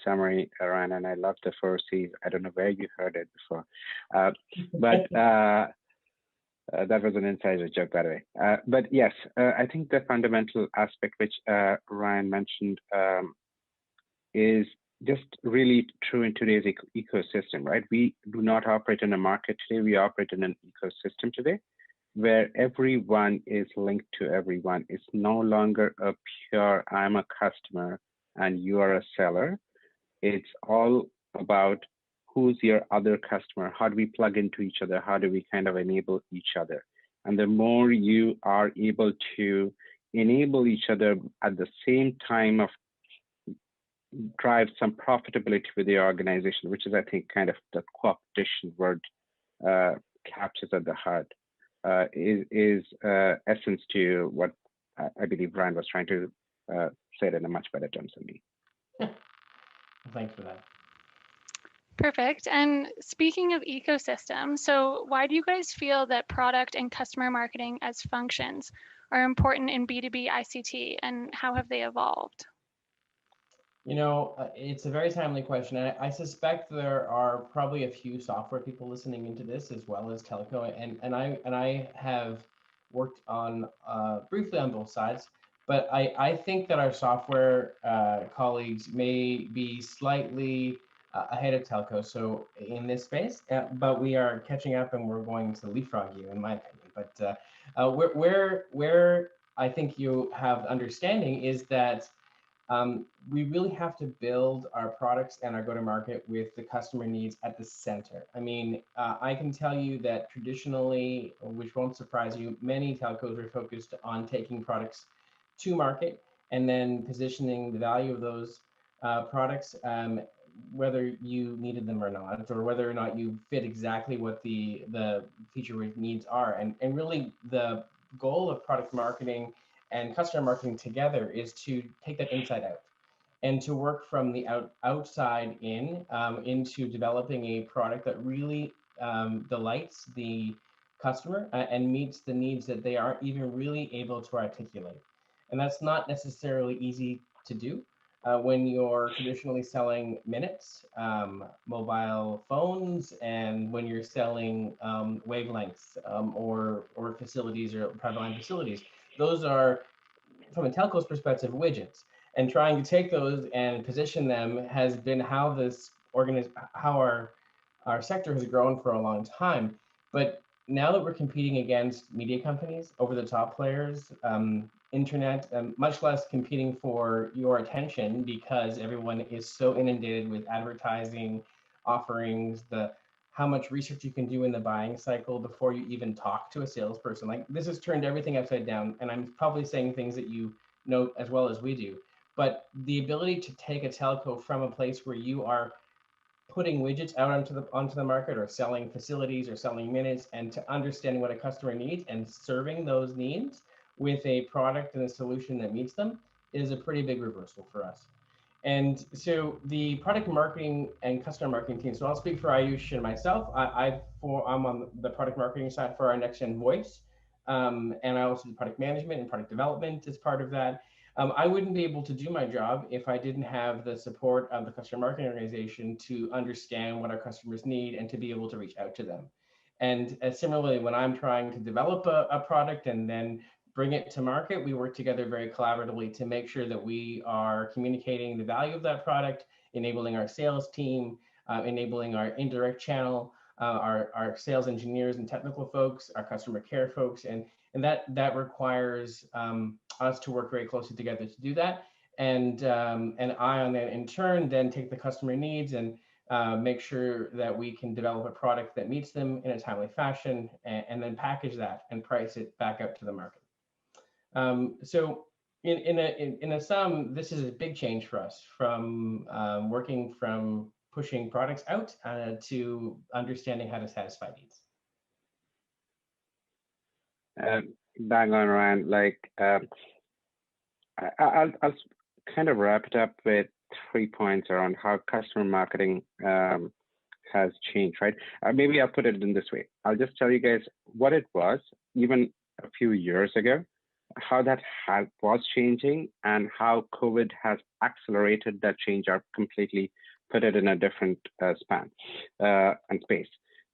Speaker 7: summary, Ryan, and I love the four C's. I don't know where you heard it before, but that was an insider joke, by the way. But yes, I think the fundamental aspect which Ryan mentioned is just really true in today's ecosystem, right? We do not operate in a market today. We operate in an ecosystem today where everyone is linked to everyone. It's no longer a pure, I'm a customer and you are a seller. It's all about who's your other customer? How do we plug into each other? How do we kind of enable each other? And the more you are able to enable each other at the same time of drive some profitability with the organization, which is, I think, kind of the co-opetition word captures at the heart, is essence to what I believe Ryan was trying to say it in a much better terms than me.
Speaker 8: Thanks for that.
Speaker 6: Perfect. And speaking of ecosystem, so why do you guys feel that product and customer marketing as functions are important in B2B ICT, and how have they evolved?
Speaker 8: You know, it's a very timely question. I suspect there are probably a few software people listening into this as well as telco, and I have worked on briefly on both sides, but I think that our software colleagues may be slightly ahead of telco, so in this space, but we are catching up, and we're going to leapfrog you, in my opinion. But where I think you have understanding is that we really have to build our products and our go-to-market with the customer needs at the center. I mean, I can tell you that traditionally, which won't surprise you, many telcos are focused on taking products to market and then positioning the value of those products, whether you needed them or not, or whether or not you fit exactly what the feature needs are. And really the goal of product marketing and customer marketing together is to take that inside out and to work from the outside in into developing a product that really delights the customer and meets the needs that they aren't even really able to articulate. And that's not necessarily easy to do when you're traditionally selling minutes, mobile phones, and when you're selling wavelengths or facilities or private line facilities. Those are, from a telco's perspective, widgets. And trying to take those and position them has been how our sector has grown for a long time. But now that we're competing against media companies, over-the-top players, internet, much less competing for your attention because everyone is so inundated with advertising offerings, how much research you can do in the buying cycle before you even talk to a salesperson. Like, this has turned everything upside down, and I'm probably saying things that you know as well as we do. But the ability to take a telco from a place where you are putting widgets out onto the market, or selling facilities or selling minutes, and to understanding what a customer needs and serving those needs with a product and a solution that meets them is a pretty big reversal for us. And so the product marketing and customer marketing team, so I'll speak for Ayush and myself. I'm on the product marketing side for our next gen voice. And I also do product management and product development as part of that. I wouldn't be able to do my job if I didn't have the support of the customer marketing organization to understand what our customers need and to be able to reach out to them. And similarly, when I'm trying to develop a product and then bring it to market, we work together very collaboratively to make sure that we are communicating the value of that product, enabling our sales team, enabling our indirect channel, our sales engineers and technical folks, our customer care folks, and that requires us to work very closely together to do that. And I, on that in turn, then take the customer needs and make sure that we can develop a product that meets them in a timely fashion, and then package that and price it back out to the market. So in a sum, this is a big change for us from working from pushing products out to understanding how to satisfy needs.
Speaker 7: Bang on, Ryan. Like, I'll kind of wrap it up with 3 points around how customer marketing has changed, right? Maybe I'll put it in this way. I'll just tell you guys what it was even a few years ago, how that was changing, and how COVID has accelerated that change or completely put it in a different span and space.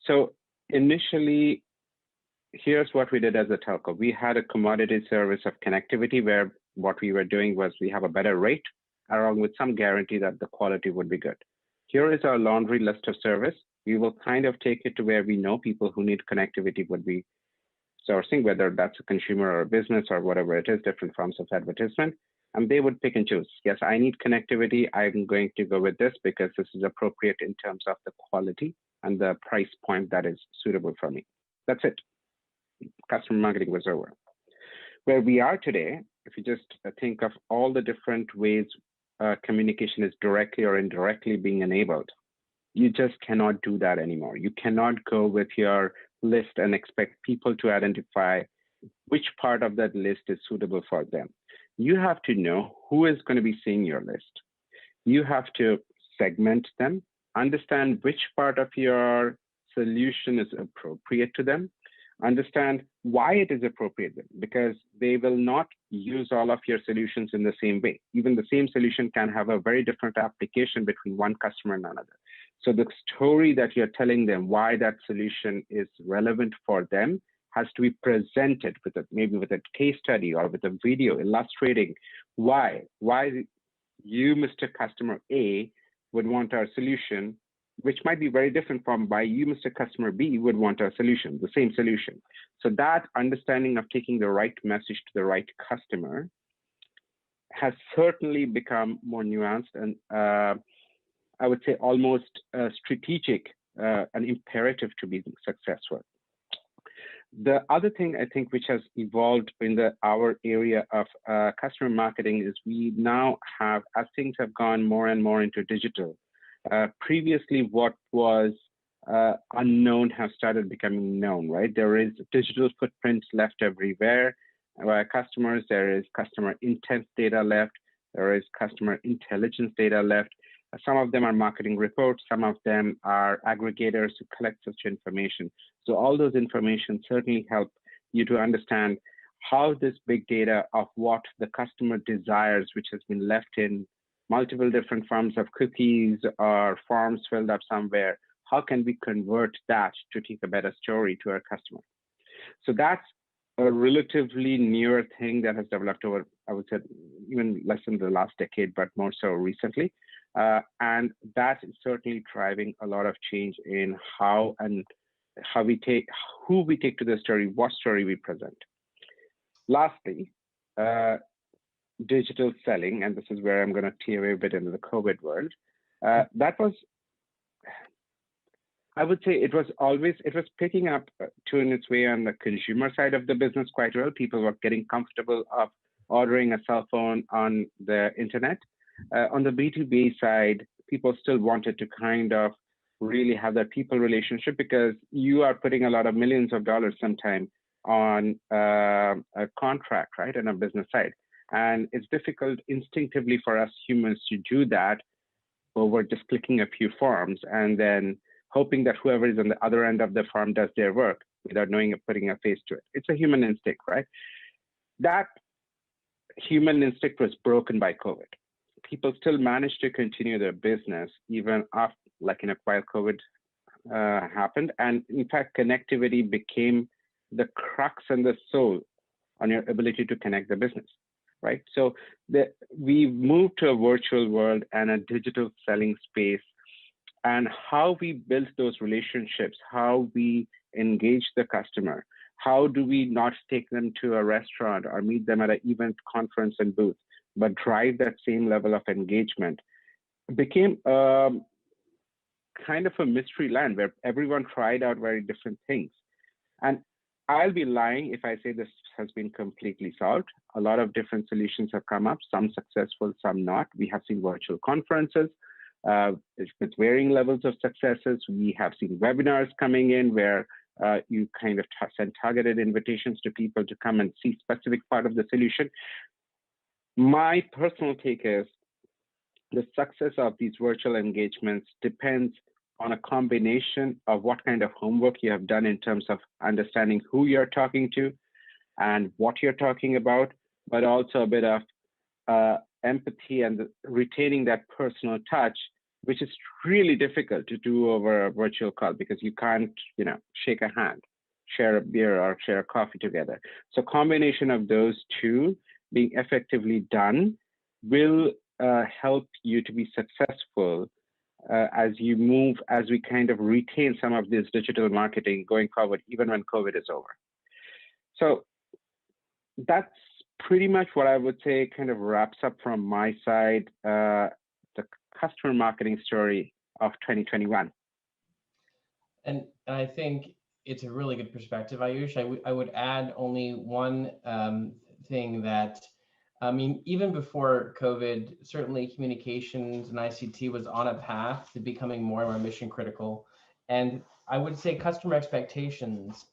Speaker 7: So initially, here's what we did as a telco. We had a commodity service of connectivity where what we were doing was we have a better rate along with some guarantee that the quality would be good. Here is our laundry list of service. We will kind of take it to where we know people who need connectivity would be sourcing, whether that's a consumer or a business or whatever it is, different forms of advertisement, and they would pick and choose. Yes, I need connectivity. I'm going to go with this because this is appropriate in terms of the quality and the price point that is suitable for me. That's it. Customer marketing was over. Where we are today, if you just think of all the different ways communication is directly or indirectly being enabled, you just cannot do that anymore. You cannot go with your list and expect people to identify which part of that list is suitable for them. You have to know who is going to be seeing your list. You have to segment them, understand which part of your solution is appropriate to them, understand why it is appropriate, because they will not use all of your solutions in the same way. Even the same solution can have a very different application between one customer and another. So the story that you're telling them why that solution is relevant for them has to be presented with maybe with a case study or with a video illustrating why you, Mr. Customer A, would want our solution, which might be very different from why you, Mr. Customer B, would want our solution, the same solution. So that understanding of taking the right message to the right customer has certainly become more nuanced and I would say almost strategic, an imperative to be successful. The other thing I think which has evolved in our area of customer marketing is we now have, as things have gone more and more into digital, previously what was unknown have started becoming known, right? There is digital footprints left everywhere by customers. There is customer intent data left. There is customer intelligence data left. Some of them are marketing reports. Some of them are aggregators who collect such information. So all those information certainly help you to understand how this big data of what the customer desires, which has been left in multiple different forms of cookies or forms filled up somewhere, how can we convert that to take a better story to our customer? So that's a relatively newer thing that has developed over, I would say, even less than the last decade, but more so recently. And that is certainly driving a lot of change in how we take, who we take to the story, what story we present. Lastly, digital selling, and this is where I'm going to tear a bit into the COVID world. That was, I would say it was picking up in its way on the consumer side of the business quite well. People were getting comfortable of ordering a cell phone on the internet. On the B2B side, people still wanted to kind of really have that people relationship because you are putting a lot of millions of dollars sometime on a contract, right, on a business side. And it's difficult instinctively for us humans to do that over just clicking a few forms and then hoping that whoever is on the other end of the form does their work without knowing or putting a face to it. It's a human instinct, right? That human instinct was broken by COVID. People still managed to continue their business even after, while COVID happened. And in fact, connectivity became the crux and the soul on your ability to connect the business, right? So we moved to a virtual world and a digital selling space, and how we built those relationships, how we engage the customer, how do we not take them to a restaurant or meet them at an event, conference, and booth, but drive that same level of engagement, became kind of a mystery land where everyone tried out very different things. And I'll be lying if I say this has been completely solved. A lot of different solutions have come up, some successful, some not. We have seen virtual conferences with varying levels of successes. We have seen webinars coming in where you kind of send targeted invitations to people to come and see specific part of the solution. My personal take is the success of these virtual engagements depends on a combination of what kind of homework you have done in terms of understanding who you're talking to and what you're talking about, but also a bit of empathy and retaining that personal touch, which is really difficult to do over a virtual call because you can't, shake a hand, share a beer, or share a coffee together. So combination of those two being effectively done will help you to be successful as we kind of retain some of this digital marketing going forward, even when COVID is over. So that's pretty much what I would say kind of wraps up from my side, the customer marketing story of 2021.
Speaker 8: And I think it's a really good perspective, Ayush. I would add only one thing that, even before COVID, certainly communications and ICT was on a path to becoming more and more mission critical. And I would say customer expectations,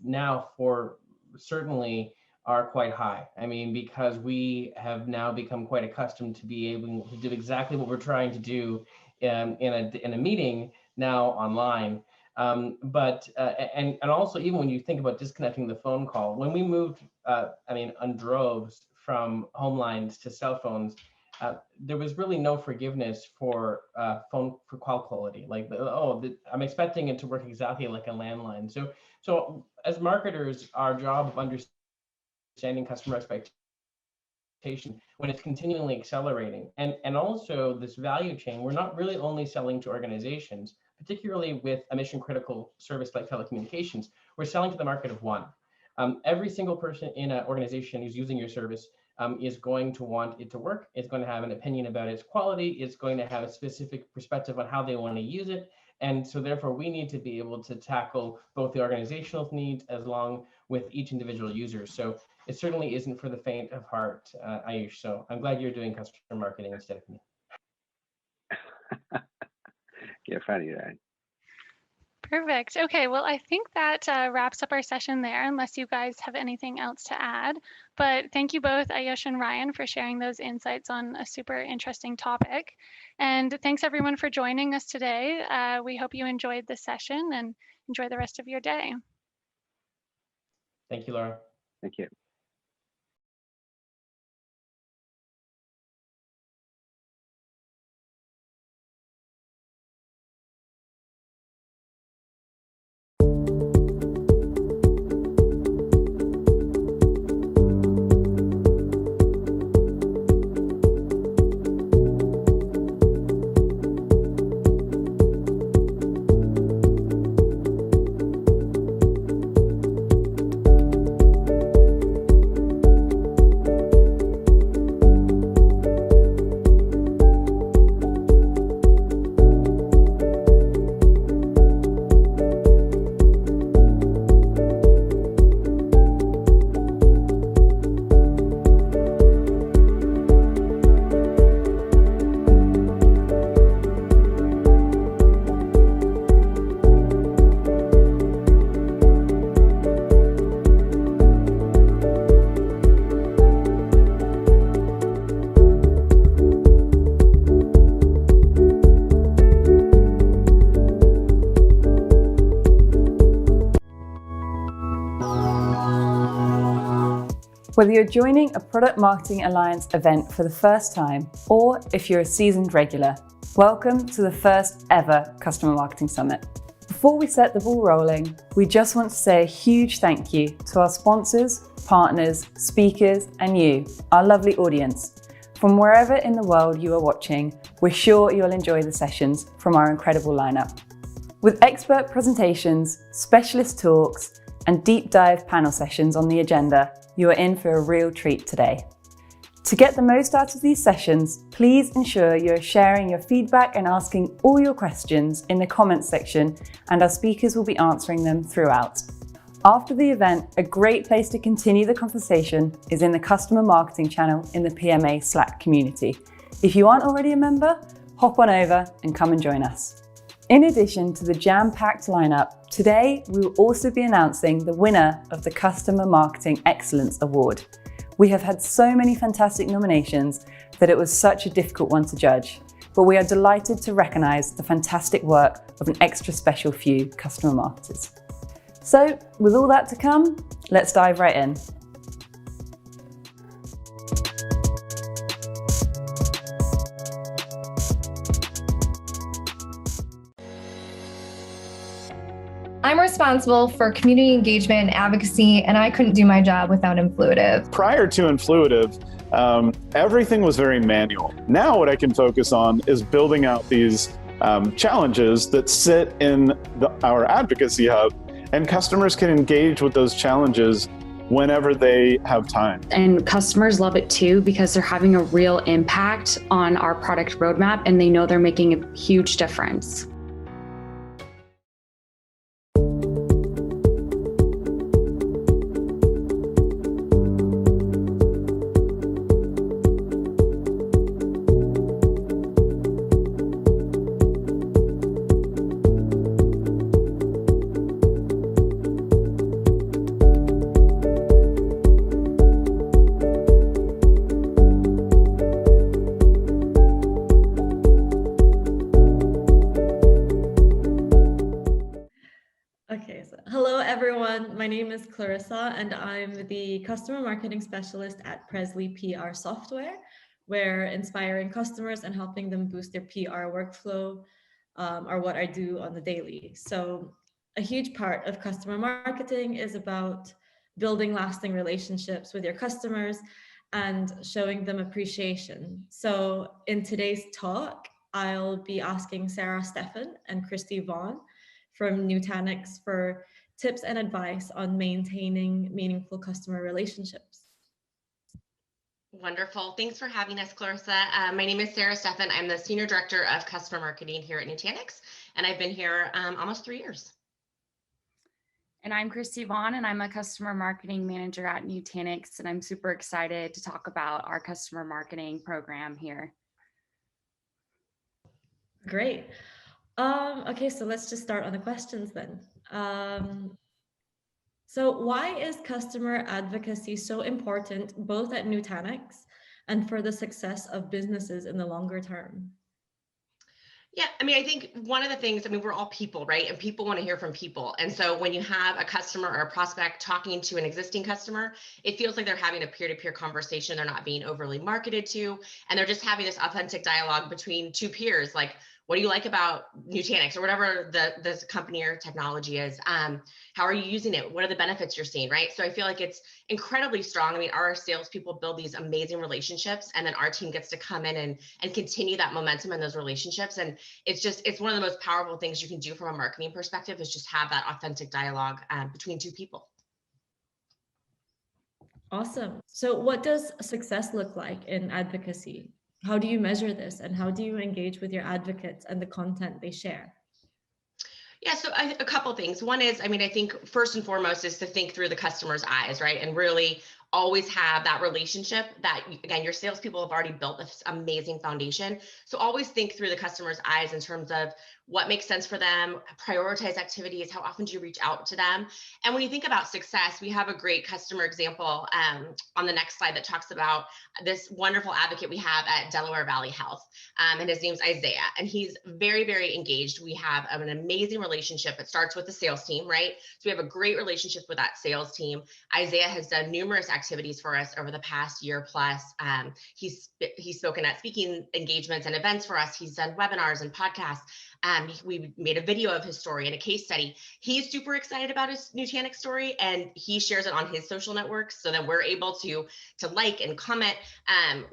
Speaker 8: now for certainly are quite high. Because we have now become quite accustomed to be able to do exactly what we're trying to do in a meeting now online. But also, even when you think about disconnecting the phone call, when we moved, on droves from home lines to cell phones, there was really no forgiveness for call quality. I'm expecting it to work exactly like a landline. So as marketers, our job of understanding customer expectation when it's continually accelerating, and also this value chain, we're not really only selling to organizations, particularly with a mission critical service like telecommunications. We're selling to the market of one. Every single person in an organization who's using your service is going to want it to work. It's going to have an opinion about its quality. It's going to have a specific perspective on how they want to use it. And so therefore we need to be able to tackle both the organizational needs as long with each individual user. So it certainly isn't for the faint of heart, Ayush. So I'm glad you're doing customer marketing instead of me.
Speaker 7: Yeah, funny, right?
Speaker 6: Perfect. Okay, well, I think that wraps up our session there, unless you guys have anything else to add. But thank you both, Ayush and Ryan, for sharing those insights on a super interesting topic. And thanks everyone for joining us today. We hope you enjoyed this session and enjoy the rest of your day.
Speaker 8: Thank you, Laura.
Speaker 7: Thank you.
Speaker 1: Whether you're joining a Product Marketing Alliance event for the first time, or if you're a seasoned regular, welcome to the first ever Customer Marketing Summit. Before we set the ball rolling, we just want to say a huge thank you to our sponsors, partners, speakers, and you, our lovely audience. From wherever in the world you are watching, we're sure you'll enjoy the sessions from our incredible lineup. With expert presentations, specialist talks, and deep dive panel sessions on the agenda, you are in for a real treat today. To get the most out of these sessions, please ensure you're sharing your feedback and asking all your questions in the comments section, and our speakers will be answering them throughout. After the event, a great place to continue the conversation is in the customer marketing channel in the PMA Slack community. If you aren't already a member, hop on over and come and join us. In addition to the jam-packed lineup, today we will also be announcing the winner of the Customer Marketing Excellence Award. We have had so many fantastic nominations that it was such a difficult one to judge, but we are delighted to recognise the fantastic work of an extra special few customer marketers. So, with all that to come, let's dive right in.
Speaker 9: I'm responsible for community engagement and advocacy, and I couldn't do my job without Influitive.
Speaker 10: Prior to Influitive, everything was very manual. Now what I can focus on is building out these challenges that sit in our advocacy hub, and customers can engage with those challenges whenever they have time.
Speaker 11: And customers love it too because they're having a real impact on our product roadmap and they know they're making a huge difference.
Speaker 12: My name is Clarissa, and I'm the Customer Marketing Specialist at Presley PR Software. Where inspiring customers and helping them boost their PR workflow are what I do on the daily. So a huge part of customer marketing is about building lasting relationships with your customers and showing them appreciation. So in today's talk, I'll be asking Sarah Steffen and Christy Vaughn from Nutanix for tips and advice on maintaining meaningful customer relationships.
Speaker 13: Wonderful. Thanks for having us, Clarissa. My name is Sarah Steffen. I'm the Senior Director of Customer Marketing here at Nutanix, and I've been here almost 3 years.
Speaker 11: And I'm Christy Vaughn, and I'm a Customer Marketing Manager at Nutanix, and I'm super excited to talk about our customer marketing program here.
Speaker 12: Great. Okay, so let's just start on the questions then. So why is customer advocacy so important both at Nutanix and for the success of businesses in the longer term?
Speaker 13: Yeah, I mean, I think one of the things, we're all people, right? And people want to hear from people. And so when you have a customer or a prospect talking to an existing customer, it feels like they're having a peer-to-peer conversation. They're not being overly marketed to, and they're just having this authentic dialogue between two peers. Like, what do you like about Nutanix or whatever the company or technology is? How are you using it? What are the benefits you're seeing, right? So I feel like it's incredibly strong. I mean, our salespeople build these amazing relationships, and then our team gets to come in and continue that momentum in those relationships. And it's one of the most powerful things you can do from a marketing perspective is just have that authentic dialogue between two people.
Speaker 12: Awesome. So what does success look like in advocacy? How do you measure this, and how do you engage with your advocates and the content they share?
Speaker 13: Yeah, so a couple of things. One is, I think first and foremost is to think through the customer's eyes, right? And really always have that relationship that, again, your salespeople have already built this amazing foundation. So always think through the customer's eyes in terms of what makes sense for them, prioritize activities, how often do you reach out to them? And when you think about success, we have a great customer example on the next slide that talks about this wonderful advocate we have at Delaware Valley Health, and his name's Isaiah, and he's very, very engaged. We have an amazing relationship. It starts with the sales team, right? So we have a great relationship with that sales team. Isaiah has done numerous activities for us over the past year plus. He's spoken at speaking engagements and events for us. He's done webinars and podcasts. We made a video of his story and a case study. He's super excited about his Nutanix story, and he shares it on his social networks so that we're able to like and comment.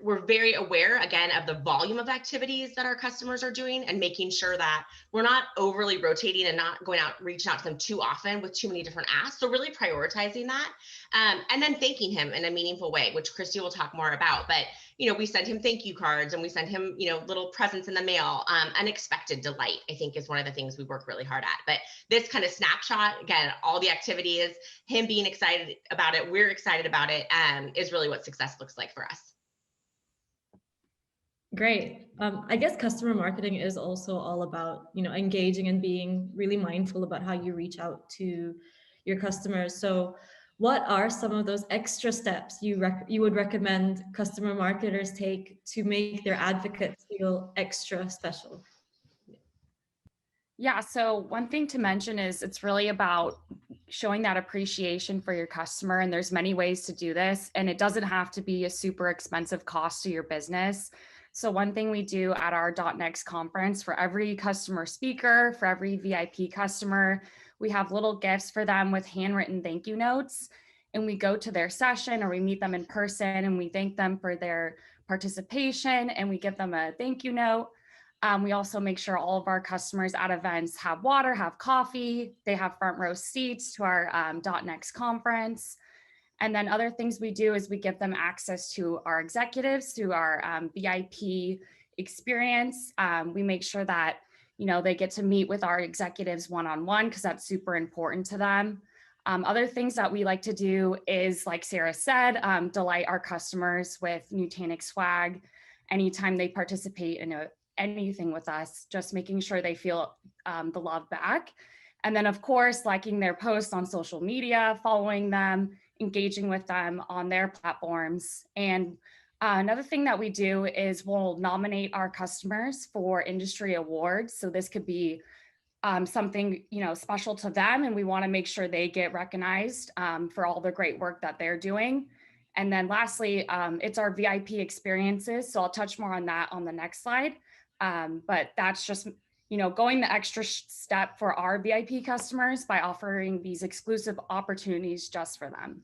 Speaker 13: We're very aware, again, of the volume of activities that our customers are doing and making sure that we're not overly rotating and not reaching out to them too often with too many different asks. So really prioritizing that, and then thanking him in a meaningful way, which Christy will talk more about. But we send him thank you cards, and we send him, little presents in the mail. Unexpected delight, I think, is one of the things we work really hard at. But this kind of snapshot, again, all the activities, him being excited about it, we're excited about it, is really what success looks like for us.
Speaker 12: Great. I guess customer marketing is also all about, engaging and being really mindful about how you reach out to your customers. So what are some of those extra steps you would recommend customer marketers take to make their advocates feel extra special?
Speaker 11: Yeah, so one thing to mention is it's really about showing that appreciation for your customer, and there's many ways to do this, and it doesn't have to be a super expensive cost to your business. So one thing we do at our .next conference, for every customer speaker, for every VIP customer, we have little gifts for them with handwritten thank you notes, and we go to their session or we meet them in person and we thank them for their participation and we give them a thank you note. We also make sure all of our customers at events have water, have coffee, they have front row seats to our .next conference. And then other things we do is we give them access to our executives through our VIP experience. We make sure that they get to meet with our executives one-on-one because that's super important to them. Other things that we like to do is, like Sarah said, delight our customers with Nutanix swag anytime they participate in anything with us, just making sure they feel the love back. And then, of course, liking their posts on social media, following them, engaging with them on their platforms. And another thing that we do is we'll nominate our customers for industry awards. So this could be something special to them, and we want to make sure they get recognized for all the great work that they're doing. And then lastly, it's our VIP experiences. So I'll touch more on that on the next slide. But that's just going the extra step for our VIP customers by offering these exclusive opportunities just for them.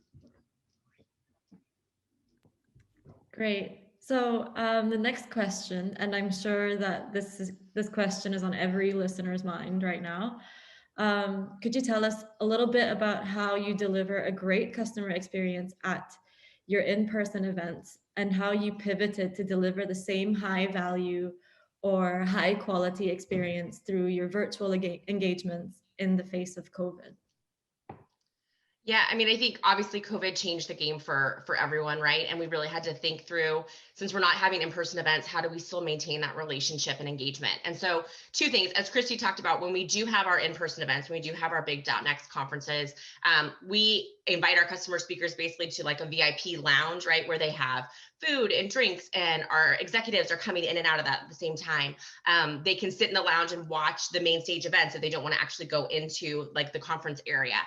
Speaker 12: Great. So the next question, and I'm sure that this question is on every listener's mind right now. Could you tell us a little bit about how you deliver a great customer experience at your in-person events and how you pivoted to deliver the same high value or high quality experience through your virtual engagements in the face of COVID?
Speaker 13: Yeah, I mean, I think obviously COVID changed the game for everyone, right? And we really had to think through, since we're not having in-person events, how do we still maintain that relationship and engagement? And so two things, as Christy talked about, when we do have our in-person events, when we do have our big .next conferences, we invite our customer speakers basically to like a VIP lounge, right? Where they have food and drinks, and our executives are coming in and out of that at the same time. They can sit in the lounge and watch the main stage events if they don't want to actually go into like the conference area.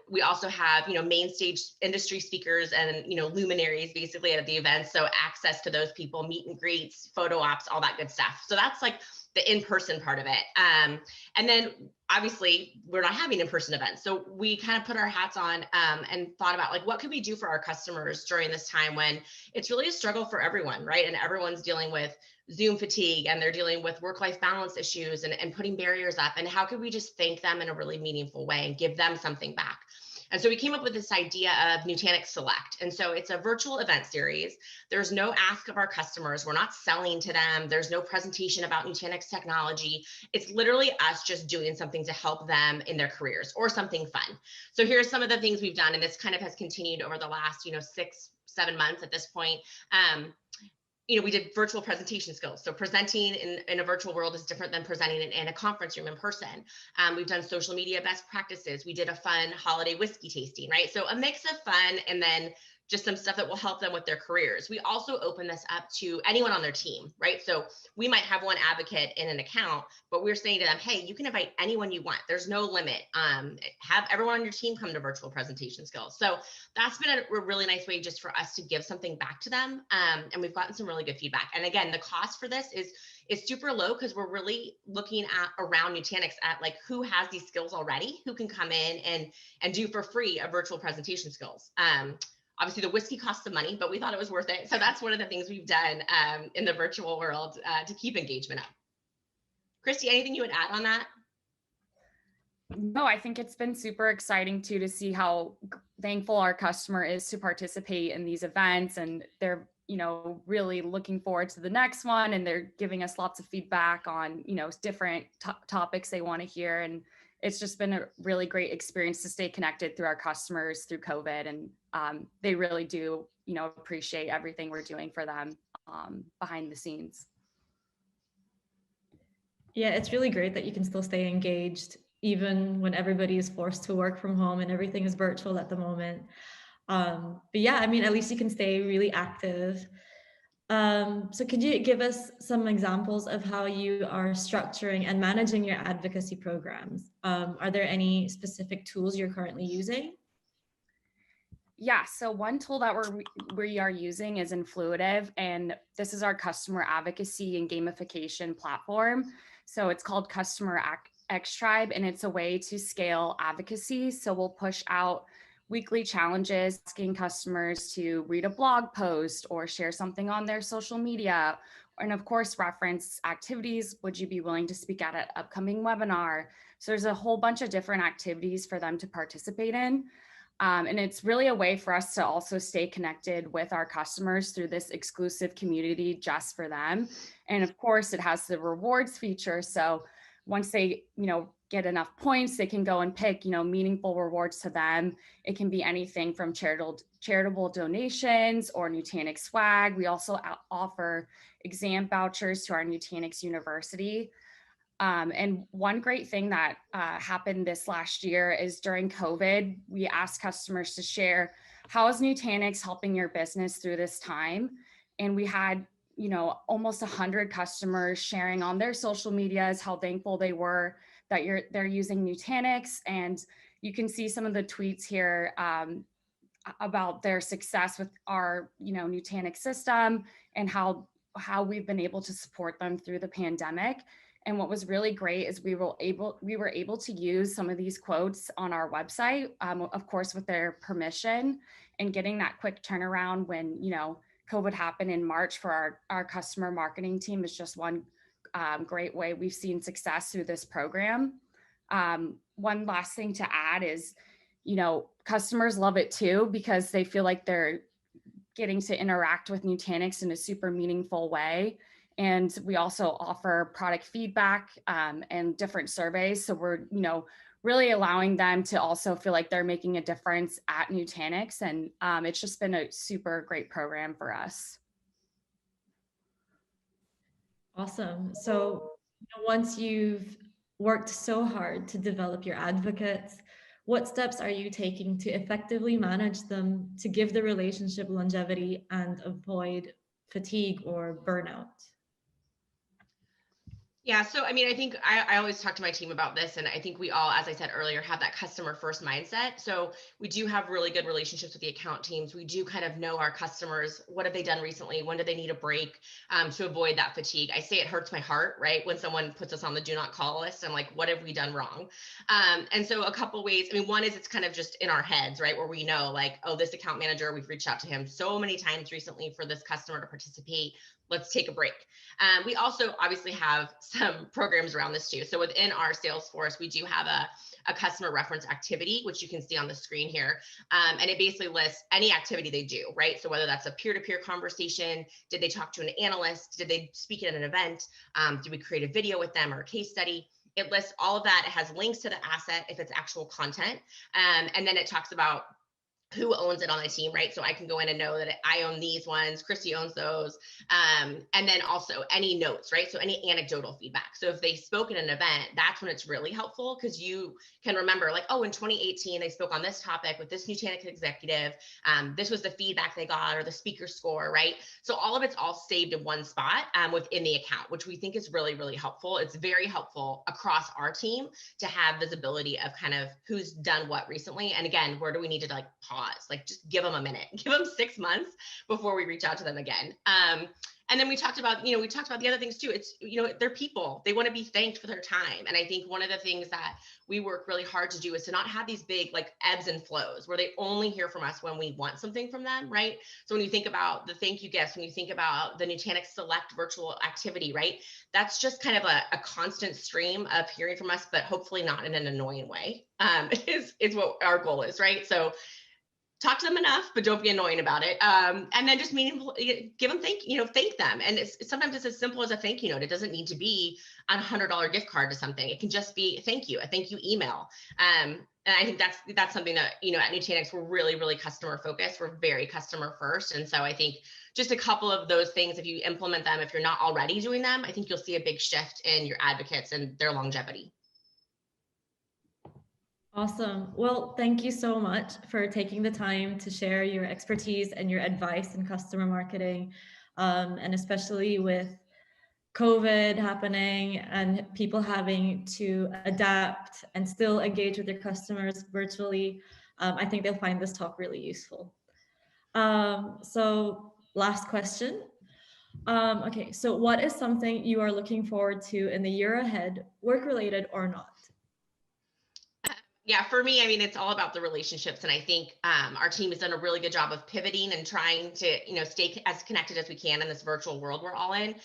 Speaker 13: We also have, main stage industry speakers and, luminaries basically at the events. So access to those people, meet and greets, photo ops, all that good stuff. So that's like the in-person part of it. And then obviously we're not having in-person events. So we kind of put our hats on and thought about like, what could we do for our customers during this time when it's really a struggle for everyone, right? And everyone's dealing with Zoom fatigue and they're dealing with work-life balance issues and putting barriers up. And how could we just thank them in a really meaningful way and give them something back? And so we came up with this idea of Nutanix Select. And so it's a virtual event series. There's no ask of our customers. We're not selling to them. There's no presentation about Nutanix technology. It's literally us just doing something to help them in their careers or something fun. So here's some of the things we've done. And this kind of has continued over the last, 6-7 months at this point. We did virtual presentation skills. So presenting in a virtual world is different than presenting in a conference room in person. We've done social media best practices. We did a fun holiday whiskey tasting, right? So a mix of fun and then just some stuff that will help them with their careers. We also open this up to anyone on their team, right? So we might have one advocate in an account, but we're saying to them, hey, you can invite anyone you want. There's no limit. Have everyone on your team come to virtual presentation skills. So that's been a really nice way just for us to give something back to them. And we've gotten some really good feedback. And again, the cost for this is super low because we're really looking at around Nutanix at like who has these skills already, who can come in and do for free a virtual presentation skills. Obviously the whiskey costs some money, but we thought it was worth it. So that's one of the things we've done in the virtual world to keep engagement up. Christy, anything you would add on that?
Speaker 11: No, I think it's been super exciting too to see how thankful our customer is to participate in these events, and they're, really looking forward to the next one, and they're giving us lots of feedback on, different topics they want to hear. And it's just been a really great experience to stay connected through our customers through COVID. And they really do, appreciate everything we're doing for them behind the scenes.
Speaker 12: Yeah, it's really great that you can still stay engaged even when everybody is forced to work from home and everything is virtual at the moment. But yeah, I mean, at least you can stay really active. So could you give us some examples of how you are structuring and managing your advocacy programs? Are there any specific tools you're currently using?
Speaker 11: Yeah, so one tool that we are using is Influitive, and this is our customer advocacy and gamification platform. So it's called Customer X Tribe, and it's a way to scale advocacy. So we'll push out weekly challenges, asking customers to read a blog post or share something on their social media, and of course reference activities. Would you be willing to speak at an upcoming webinar? So there's a whole bunch of different activities for them to participate in. And it's really a way for us to also stay connected with our customers through this exclusive community just for them. And of course, it has the rewards feature. So once they, get enough points, they can go and pick, meaningful rewards to them. It can be anything from charitable donations or Nutanix swag. We also offer exam vouchers to our Nutanix University. And one great thing that happened this last year is during COVID, we asked customers to share, how is Nutanix helping your business through this time? And we had, almost 100 customers sharing on their social medias how thankful they were that they're using Nutanix. And you can see some of the tweets here about their success with our, Nutanix system and how we've been able to support them through the pandemic. And what was really great is we were able to use some of these quotes on our website, of course, with their permission, and getting that quick turnaround when, COVID happened in March for our customer marketing team is just one great way we've seen success through this program. One last thing to add is, customers love it too, because they feel like they're getting to interact with Nutanix in a super meaningful way. And we also offer product feedback and different surveys. So we're, really allowing them to also feel like they're making a difference at Nutanix. And it's just been a super great program for us.
Speaker 12: Awesome. So once you've worked so hard to develop your advocates, what steps are you taking to effectively manage them to give the relationship longevity and avoid fatigue or burnout?
Speaker 13: Yeah, so I mean, I think I always talk to my team about this, and I think we all, as I said earlier, have that customer first mindset. So we do have really good relationships with the account teams. We do kind of know our customers. What have they done recently? When do they need a break to avoid that fatigue? I say it hurts my heart, right? When someone puts us on the do not call list, I'm like, what have we done wrong? And so a couple ways, I mean, one is it's kind of just in our heads, right? Where we know like, oh, this account manager, we've reached out to him so many times recently for this customer to participate. Let's take a break. We also obviously have some programs around this too. So within our Salesforce, we do have a customer reference activity, which you can see on the screen here. And it basically lists any activity they do, right? So whether that's a peer-to-peer conversation, did they talk to an analyst? Did they speak at an event? Did we create a video with them or a case study? It lists all of that. It has links to the asset if it's actual content. And then it talks about who owns it on the team, right? So I can go in and know that I own these ones, Christy owns those. And then also any notes, right? So any anecdotal feedback. So if they spoke at an event, that's when it's really helpful, because you can remember like, oh, in 2018, they spoke on this topic with this Nutanix executive. This was the feedback they got, or the speaker score, right? So all of it's all saved in one spot within the account, which we think is really, really helpful. It's very helpful across our team to have visibility of kind of who's done what recently. And again, where do we need to like pause? Like just give them a minute, give them 6 months before we reach out to them again. And then we talked about the other things too. It's, they're people, they want to be thanked for their time. And I think one of the things that we work really hard to do is to not have these big like ebbs and flows where they only hear from us when we want something from them, right? So when you think about the thank you gifts, when you think about the Nutanix Select virtual activity, right? That's just kind of a constant stream of hearing from us, but hopefully not in an annoying way, is what our goal is, right? So talk to them enough, but don't be annoying about it. And then just meaningful, give them thank them. And sometimes it's as simple as a thank you note. It doesn't need to be a $100 gift card to something. It can just be a thank you email. And I think that's something that, at Nutanix, we're really, really customer focused. We're very customer first. And so I think just a couple of those things, if you implement them, if you're not already doing them, I think you'll see a big shift in your advocates and their longevity.
Speaker 12: Awesome. Well, thank you so much for taking the time to share your expertise and your advice in customer marketing, and especially with COVID happening and people having to adapt and still engage with their customers virtually. I think they'll find this talk really useful. So last question. Okay, so what is something you are looking forward to in the year ahead, work-related or not?
Speaker 13: Yeah, for me, I mean, it's all about the relationships. And I think our team has done a really good job of pivoting and trying to, stay as connected as we can in this virtual world we're all in.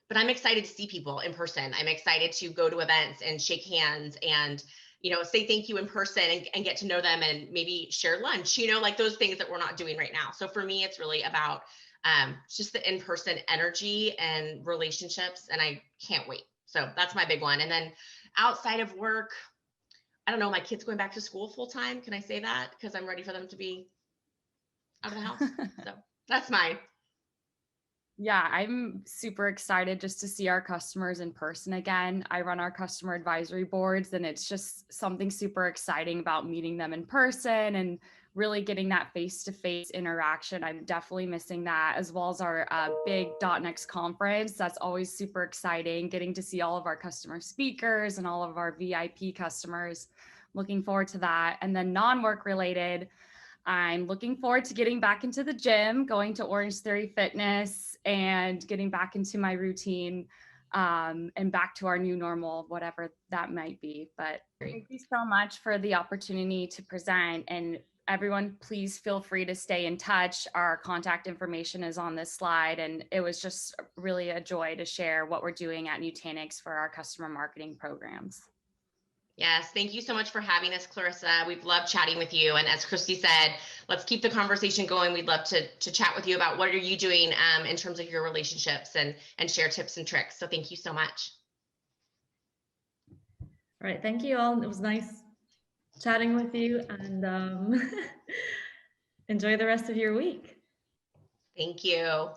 Speaker 13: But I'm excited to see people in person. I'm excited to go to events and shake hands and, say thank you in person and get to know them and maybe share lunch, like those things that we're not doing right now. So for me, it's really about just the in-person energy and relationships. And I can't wait. So that's my big one. And then outside of work, I don't know, my kid's going back to school full time. Can I say that? Because I'm ready for them to be out of the house. So that's mine.
Speaker 11: Yeah, I'm super excited just to see our customers in person again. I run our customer advisory boards, and it's just something super exciting about meeting them in person and really getting that face-to-face interaction. I'm definitely missing that, as well as our big .next conference. That's always super exciting, getting to see all of our customer speakers and all of our VIP customers. Looking forward to that. And then non-work related, I'm looking forward to getting back into the gym, going to Orange Theory Fitness and getting back into my routine, and back to our new normal, whatever that might be. But thank you so much for the opportunity to present, and everyone, please feel free to stay in touch. Our contact information is on this slide, and it was just really a joy to share what we're doing at Nutanix for our customer marketing programs.
Speaker 13: Yes, thank you so much for having us, Clarissa. We've loved chatting with you. And as Christy said, let's keep the conversation going. We'd love to chat with you about what are you doing in terms of your relationships and share tips and tricks. So thank you so much.
Speaker 12: All right, thank you all. It was nice chatting with you, and enjoy the rest of your week.
Speaker 13: Thank you.